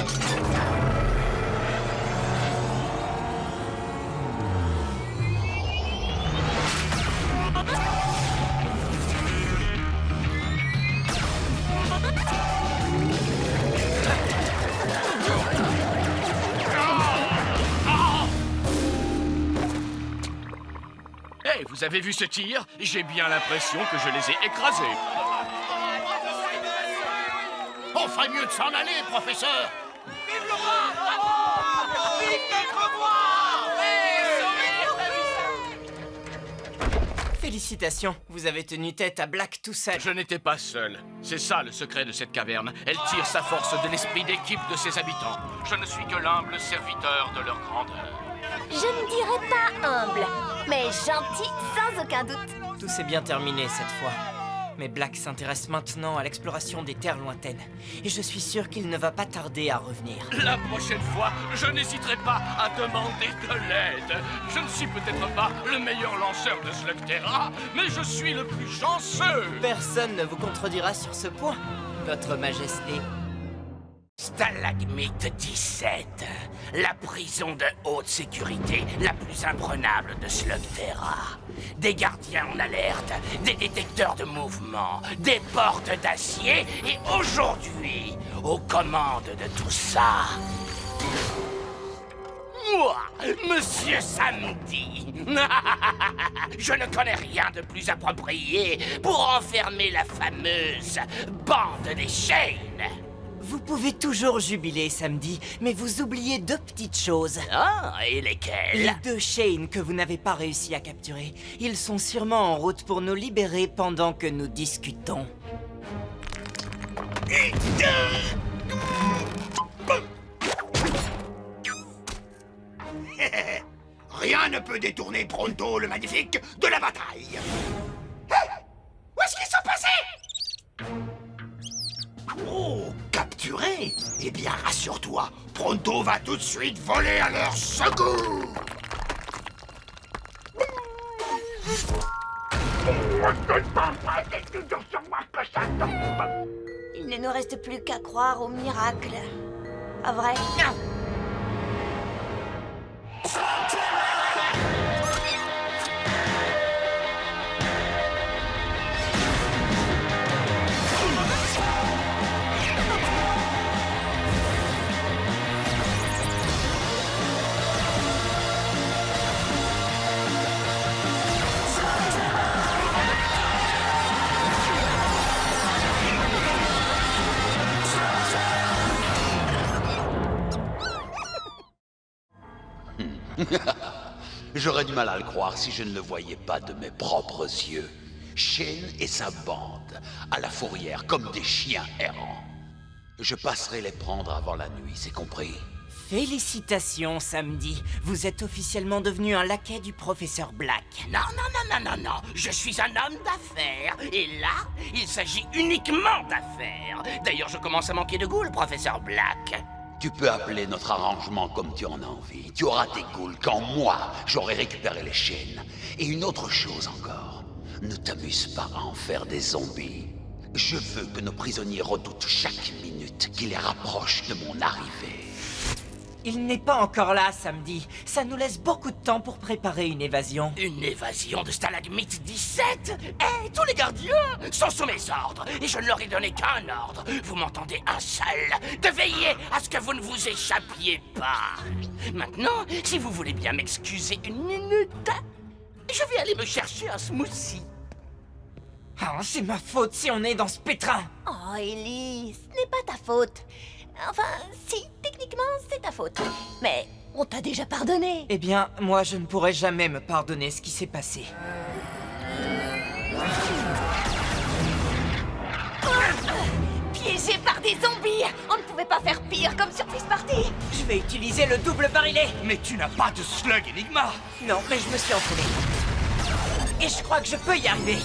C: Hey, vous avez vu ce tir? J'ai bien l'impression que je les ai écrasés.
F: On ferait mieux de s'en aller, professeur.
E: Félicitations, vous avez tenu tête à Black tout seul.
C: Je n'étais pas seul. C'est ça le secret de cette caverne. Elle tire sa force de l'esprit d'équipe de ses habitants. Je ne suis que l'humble serviteur de leur grandeur.
D: Je ne dirais pas humble, mais gentil sans aucun doute.
E: Tout s'est bien terminé cette fois. Mais Black s'intéresse maintenant à l'exploration des terres lointaines. Et je suis sûr qu'il ne va pas tarder à revenir.
C: La prochaine fois, je n'hésiterai pas à demander de l'aide. Je ne suis peut-être pas le meilleur lanceur de Slugterra, mais je suis le plus chanceux.
E: Personne ne vous contredira sur ce point, Votre Majesté.
J: Stalagmite 17, la prison de haute sécurité la plus imprenable de Slugterra. Des gardiens en alerte, des détecteurs de mouvement, des portes d'acier et aujourd'hui, aux commandes de tout ça, moi, Monsieur Samedi. Je ne connais rien de plus approprié pour enfermer la fameuse bande des chaînes.
E: Vous pouvez toujours jubiler, Samedi, mais vous oubliez deux petites choses.
J: Ah, et lesquelles?
E: Les deux Shane que vous n'avez pas réussi à capturer. Ils sont sûrement en route pour nous libérer pendant que nous discutons.
J: Rien ne peut détourner Pronto le Magnifique de la bataille. Où est-ce qu'ils sont passés? Oh, capturés? Eh bien, rassure-toi, Pronto va tout de suite voler à leur secours.
D: Il ne nous reste plus qu'à croire au miracle. Pas vrai?
J: Non.
I: J'aurais du mal à le croire si je ne le voyais pas de mes propres yeux. Shane et sa bande, à la fourrière, comme des chiens errants. Je passerai les prendre avant la nuit, c'est compris?
E: Félicitations, Samedi. Vous êtes officiellement devenu un laquais du professeur Black.
J: Non, non, non, non, non, non. Je suis un homme d'affaires. Et là, il s'agit uniquement d'affaires. D'ailleurs, je commence à manquer de goût, le professeur Black.
I: Tu peux appeler notre arrangement comme tu en as envie. Tu auras tes ghouls quand moi, j'aurai récupéré les chaînes. Et une autre chose encore. Ne t'amuse pas à en faire des zombies. Je veux que nos prisonniers redoutent chaque minute qui les rapproche de mon arrivée.
E: Il n'est pas encore là, Samedi. Ça nous laisse beaucoup de temps pour préparer une évasion.
J: Une évasion de Stalagmite 17? Eh, tous les gardiens sont sous mes ordres, et je ne leur ai donné qu'un ordre. Vous m'entendez, un seul, de veiller à ce que vous ne vous échappiez pas. Maintenant, si vous voulez bien m'excuser une minute, je vais aller me chercher un smoothie.
E: Ah, c'est ma faute si on est dans ce pétrin.
D: Oh, Ellie, ce n'est pas ta faute. Enfin, si, techniquement, c'est ta faute. Mais on t'a déjà pardonné.
E: Eh bien, moi, je ne pourrai jamais me pardonner ce qui s'est passé.
D: Piégé par des zombies! On ne pouvait pas faire pire comme surprise party!
E: Je vais utiliser le double barillet.
H: Mais tu n'as pas de slug, Enigma.
E: Non, mais je me suis entraîné. Et je crois que je peux y arriver.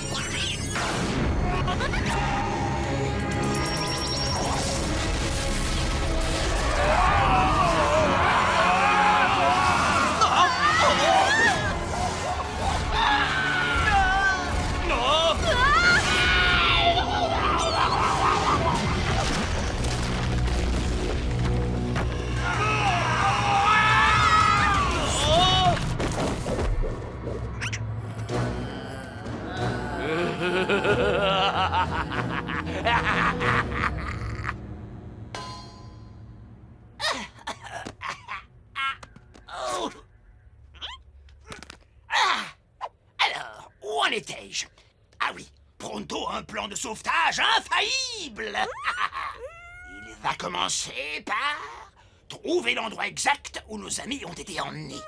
J: Oh. Alors, où en étais-je? Ah oui, Pronto a un plan de sauvetage infaillible. Il va commencer par trouver l'endroit exact où nos amis ont été emmenés.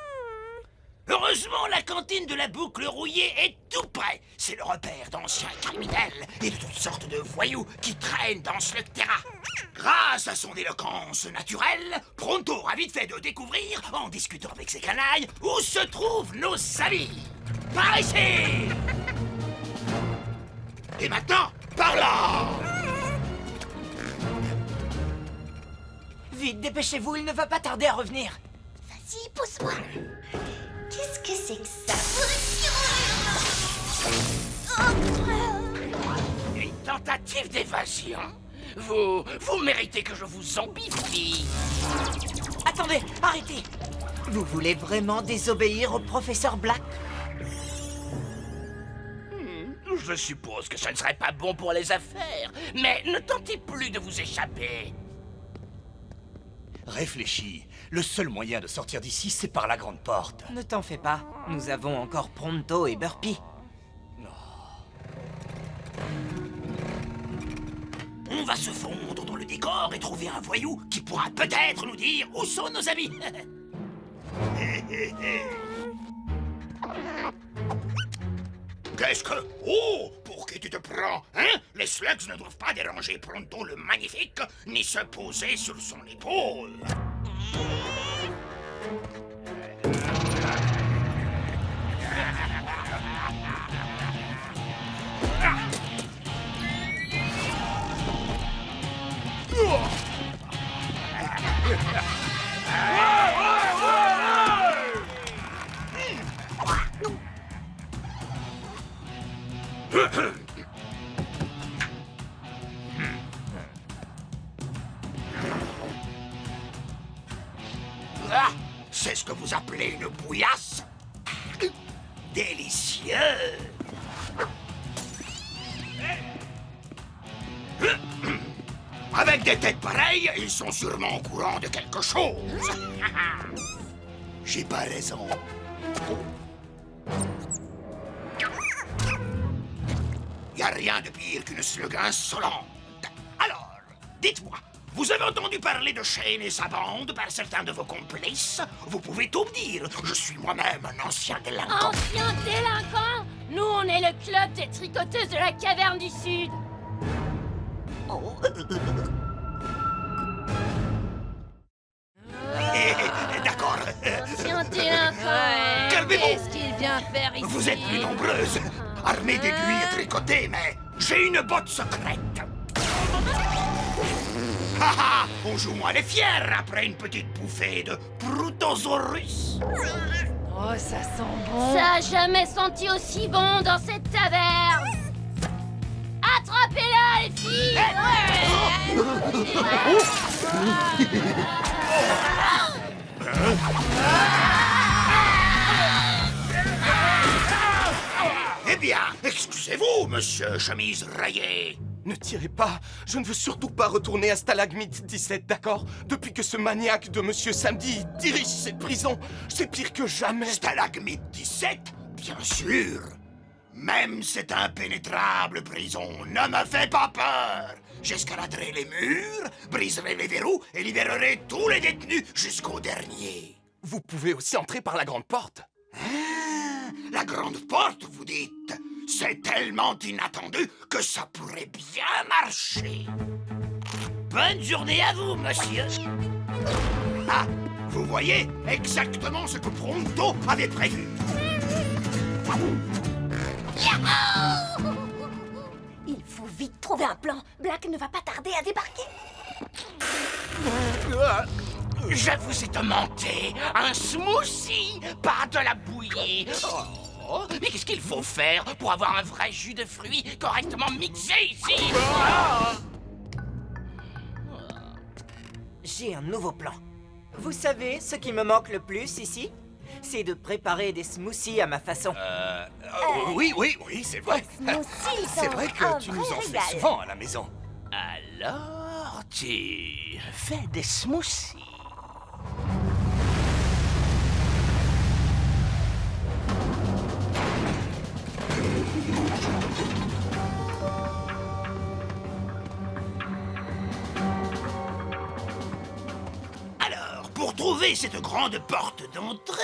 J: Heureusement, la cantine de la boucle rouillée est tout près. C'est le repère d'anciens criminels et de toutes sortes de voyous qui traînent dans ce terrain. Grâce à son éloquence naturelle, Pronto a vite fait de découvrir, en discutant avec ses canailles, où se trouvent nos amis. Par ici! Et maintenant, par là!
E: Vite, dépêchez-vous, il ne va pas tarder à revenir.
D: Vas-y, pousse-moi. Qu'est-ce que c'est que ça?
J: Une tentative d'évasion? Vous méritez que je vous embiffe.
E: Attendez, arrêtez. Vous voulez vraiment désobéir au professeur Black?
J: Je suppose que ça ne serait pas bon pour les affaires, mais ne tentez plus de vous échapper.
H: Réfléchis. Le seul moyen de sortir d'ici, c'est par la grande porte.
E: Ne t'en fais pas, nous avons encore Pronto et Burpy.
J: On va se fondre dans le décor et trouver un voyou qui pourra peut-être nous dire où sont nos amis. Qu'est-ce que... Oh, pour qui tu te prends, hein? Les slugs ne doivent pas déranger Pronto le magnifique, ni se poser sur son épaule. Ah, c'est ce que vous appelez une bouillasse? Délicieux! Avec des têtes pareilles, ils sont sûrement au courant de quelque chose. J'ai pas raison. Y a rien de pire qu'une slug insolente. Alors, dites-moi, vous avez entendu parler de Shane et sa bande par certains de vos complices? Vous pouvez tout me dire. Je suis moi-même un ancien délinquant.
K: Ancien délinquant? Nous, on est le club des tricoteuses de la caverne du Sud.
J: D'accord.
K: Ancien délinquant.
J: Calmez-vous.
K: Qu'est-ce qu'il vient faire ici?
J: Vous êtes plus nombreuses, armées d'aiguilles tricotées, mais j'ai une botte secrète. Haha, on joue moins les fiers après une petite bouffée de Prutosaurus.
K: Oh, ça sent bon. Ça a jamais senti aussi bon dans cette taverne. Attrapez-la, les filles.
J: Eh bien, excusez-vous, monsieur chemise rayée.
L: Ne tirez pas. Je ne veux surtout pas retourner à Stalagmite 17, d'accord? Depuis que ce maniaque de Monsieur Samedi dirige cette prison, c'est pire que jamais.
J: Stalagmite 17? Bien sûr. Même cette impénétrable prison ne me fait pas peur. J'escaladerai les murs, briserai les verrous et libérerai tous les détenus jusqu'au dernier.
L: Vous pouvez aussi entrer par la grande porte.
J: Ah, la grande porte, vous dites? C'est tellement inattendu que ça pourrait bien marcher. Bonne journée à vous, monsieur. Ah, vous voyez exactement ce que Pronto avait prévu.
D: Il faut vite trouver un plan. Black ne va pas tarder à débarquer.
J: Je vous ai demandé un smoothie, pas de la bouillie. Oh, mais qu'est-ce qu'il faut faire pour avoir un vrai jus de fruits correctement mixé ici?
E: J'ai un nouveau plan. Vous savez ce qui me manque le plus ici? C'est de préparer des smoothies à ma façon.
H: Oui, c'est vrai.
D: Smoothies
H: C'est
D: sont
H: vrai
D: un
H: que tu
D: vrai
H: nous en
D: régal.
H: fais souvent à la maison.
J: Alors, tu fais des smoothies.
F: Alors, pour trouver cette grande porte d'entrée...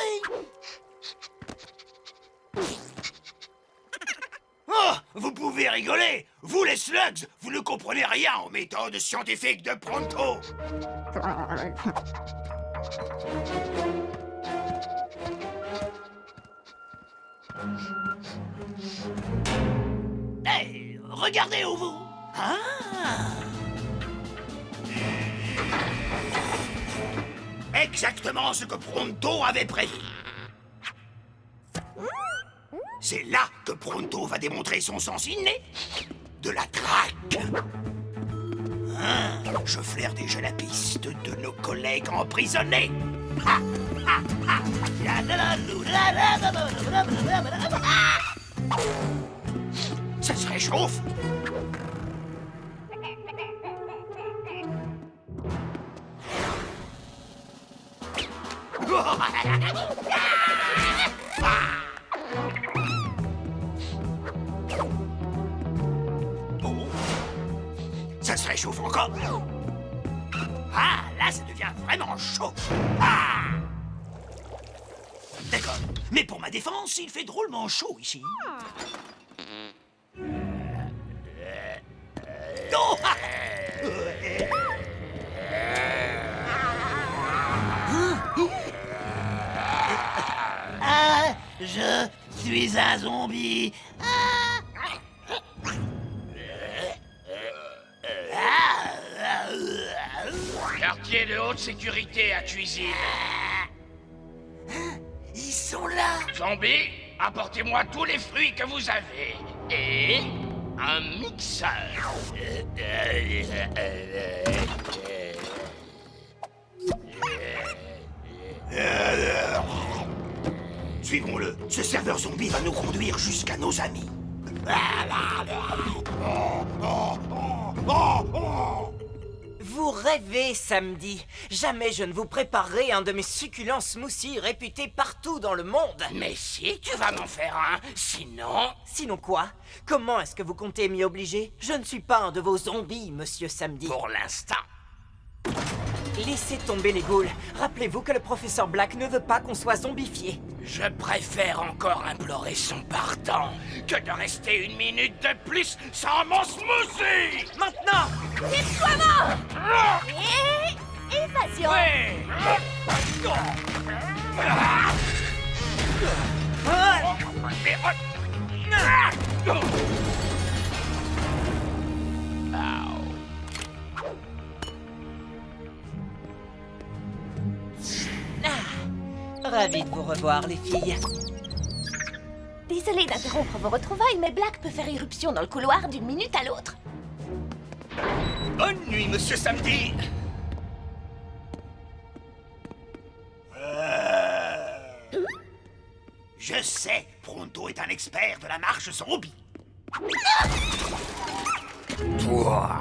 F: Oh, vous pouvez rigoler. Vous, les slugs, vous ne comprenez rien aux méthodes scientifiques de Pronto. Hey, regardez où vous... Ah. Exactement ce que Pronto avait prévu. C'est là que Pronto va démontrer son sens inné de la traque. Hein, je flaire déjà la piste de nos collègues emprisonnés. Ha, ha, ha. Ça se réchauffe. Oh, ça se réchauffe encore. Ah, là, ça devient vraiment chaud. Ah, d'accord. Mais pour ma défense, il fait drôlement chaud ici. Non. Ah, je suis un zombie.
J: Quartier de haute sécurité à cuisine.
F: Ils sont là.
J: Zombie, apportez-moi tous les fruits que vous avez. Et un mixeur.
F: Suivons-le. Ce serveur zombie va nous conduire jusqu'à nos amis.
E: Vous rêvez, Samedi. Jamais je ne vous préparerai un de mes succulents smoothies réputés partout dans le monde.
J: Mais si, tu vas m'en faire un. Sinon...
E: Sinon quoi? Comment est-ce que vous comptez m'y obliger? Je ne suis pas un de vos zombies, monsieur Samedi.
J: Pour l'instant.
E: Laissez tomber les ghouls. Rappelez-vous que le professeur Black ne veut pas qu'on soit zombifié.
J: Je préfère encore implorer son pardon que de rester une minute de plus sans mon smoothie.
E: Maintenant!
D: Déploiement! Et évasion!
J: Ouais.
E: Ravi de vous revoir, les filles.
D: Désolée d'interrompre vos retrouvailles, mais Black peut faire irruption dans le couloir d'une minute à l'autre.
H: Bonne nuit, monsieur Samedi.
F: Je sais, Pronto est un expert de la marche zombie. Toi.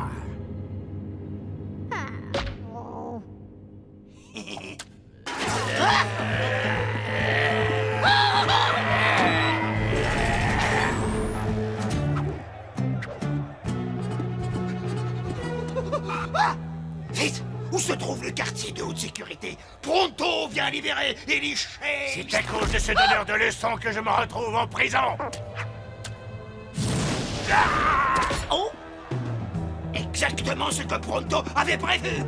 F: Vite! Où se trouve le quartier de haute sécurité? Pronto vient libérer et licher!
B: C'est à cause de ce donneur de leçons que je me retrouve en prison.
F: Oh! Exactement ce que Pronto avait prévu!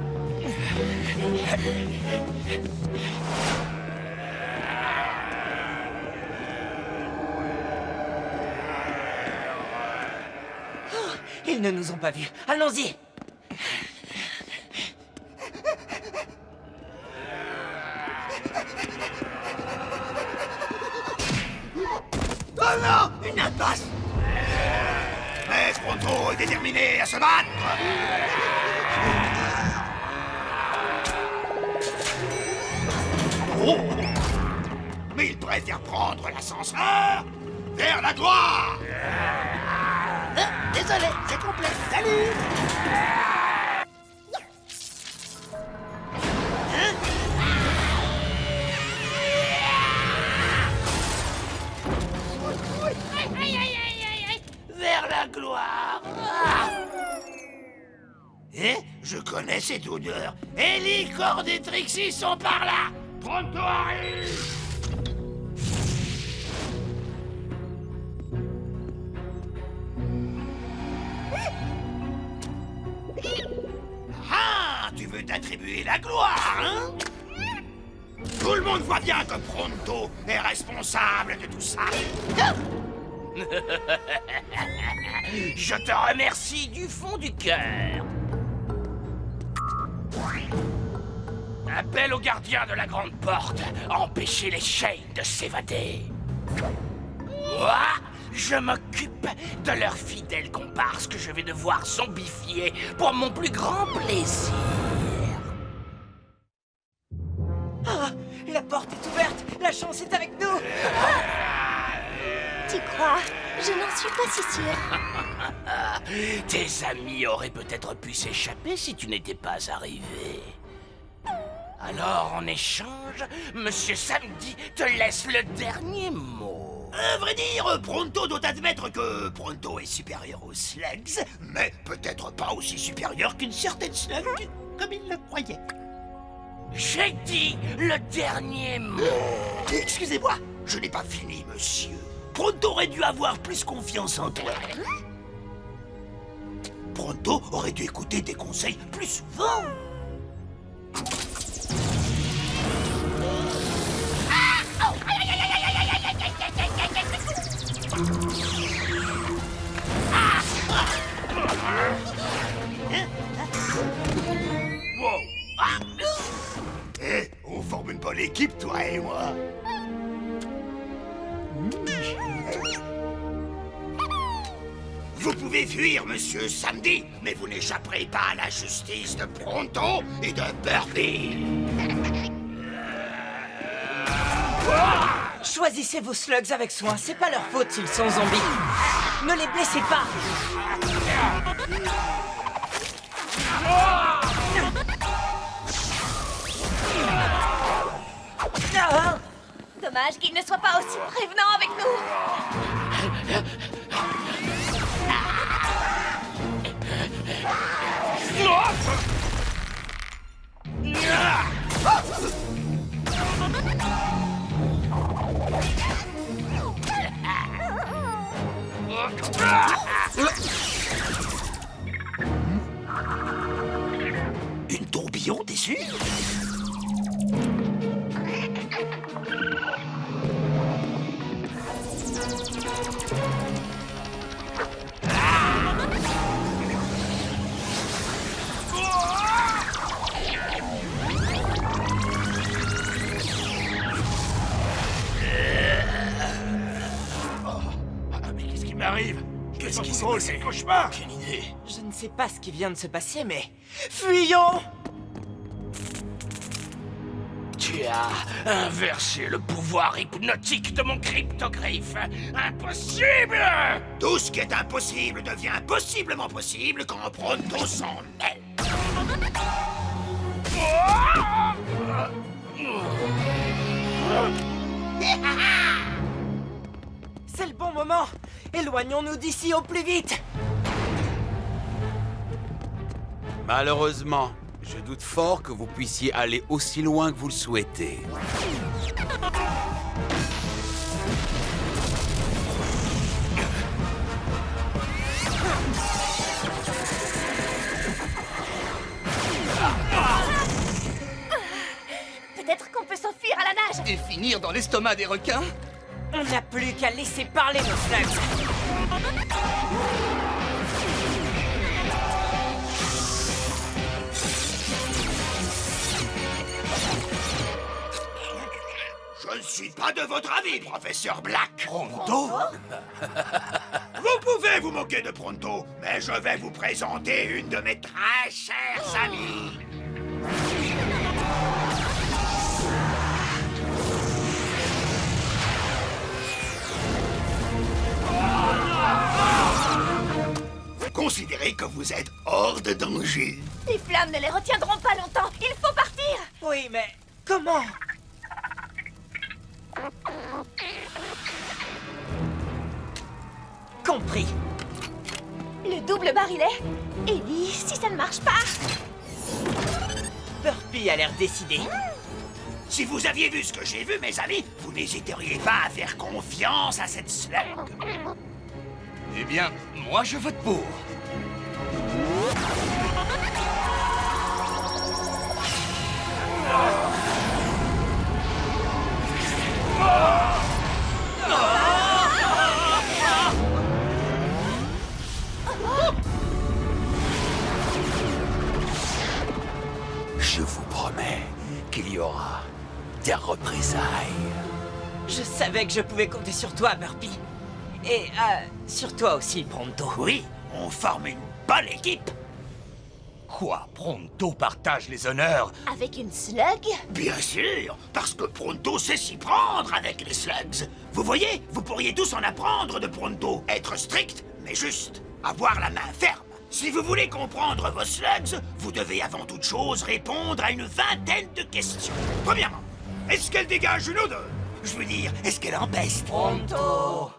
E: Ils ne nous ont pas vus. Allons-y!
F: Oh non! Une impasse! Mais Pronto est déterminé à se battre! Oh! Mais il préfère prendre l'ascenseur vers la gloire!
J: Désolé, c'est complet. Salut. Vers la gloire. Je connais cette odeur. Ellie, Cord et Trixie sont par là. Pronto arrive. Ah, tu veux t'attribuer la gloire, hein? Tout le monde voit bien que Pronto est responsable de tout ça. Je te remercie du fond du cœur. Appelle au gardien de la grande porte à empêcher les Shane de s'évader. Moi, je m'occupe de leur fidèle comparse que je vais devoir zombifier pour mon plus grand plaisir.
E: Ah, la porte est ouverte. La chance est avec nous.
D: Tu crois? Je n'en suis pas si sûre.
J: Tes amis auraient peut-être pu s'échapper si tu n'étais pas arrivé. Alors, en échange, Monsieur Samedi te laisse le dernier mot. À vrai dire, Pronto doit admettre que Pronto est supérieur aux Slugs, mais peut-être pas aussi supérieur qu'une certaine Slug, comme il le croyait. J'ai dit le dernier mot. Excusez-moi, je n'ai pas fini, monsieur. Pronto aurait dû avoir plus confiance en toi. Pronto aurait dû écouter tes conseils plus souvent. Wow. On forme une bonne équipe, toi et moi. Vous pouvez fuir, Monsieur Samedi, mais vous n'échapperez pas à la justice de Pronto et de Burpee.
E: Choisissez vos slugs avec soin. C'est pas leur faute s'ils sont zombies. Ne les blessez pas. Ah!
D: Dommage qu'il ne soit pas aussi prévenant avec nous.
J: Une tourbillon, t'es sûr? Mais qu'est-ce qui m'arrive? Qu'est-ce qui s'est passé? Cauchemar! Quelle idée!
E: Je ne sais pas ce qui vient de se passer, mais... Fuyons!
J: Tu as inversé le pouvoir hypnotique de mon cryptogriffe. Impossible! Tout ce qui est impossible devient possiblement possible quand Pronto s'en mêle.
E: C'est le bon moment. Éloignons-nous d'ici au plus vite.
I: Malheureusement, je doute fort que vous puissiez aller aussi loin que vous le souhaitez.
D: Peut-être qu'on peut s'enfuir à la nage.
L: Et finir dans l'estomac des requins?
E: On n'a plus qu'à laisser parler nos slugs.
J: Je ne suis pas de votre avis, professeur Black.
H: Pronto?
J: Vous pouvez vous moquer de Pronto, mais je vais vous présenter une de mes très chères amies.
F: vous êtes hors de danger.
D: Les flammes ne les retiendront pas longtemps. Il faut partir.
E: Oui, mais comment? Compris.
D: Le double barillet. Ellie, si ça ne marche pas...
E: Burpy a l'air décidé.
H: Si vous aviez vu ce que j'ai vu, mes amis, vous n'hésiteriez pas à faire confiance à cette slug. Eh bien, moi je vote pour.
I: Je vous promets qu'il y aura des représailles.
E: Je savais que je pouvais compter sur toi, Burpy. Et sur toi aussi, Pronto.
H: Oui, on forme une bonne équipe. Quoi, Pronto partage les honneurs?
D: Avec une slug?
H: Bien sûr, parce que Pronto sait s'y prendre avec les slugs. Vous voyez, vous pourriez tous en apprendre de Pronto. Être strict, mais juste. Avoir la main ferme. Si vous voulez comprendre vos slugs, vous devez avant toute chose répondre à une vingtaine de questions. Premièrement, est-ce qu'elle dégage une odeur? Je veux dire, est-ce qu'elle empeste?
E: Pronto!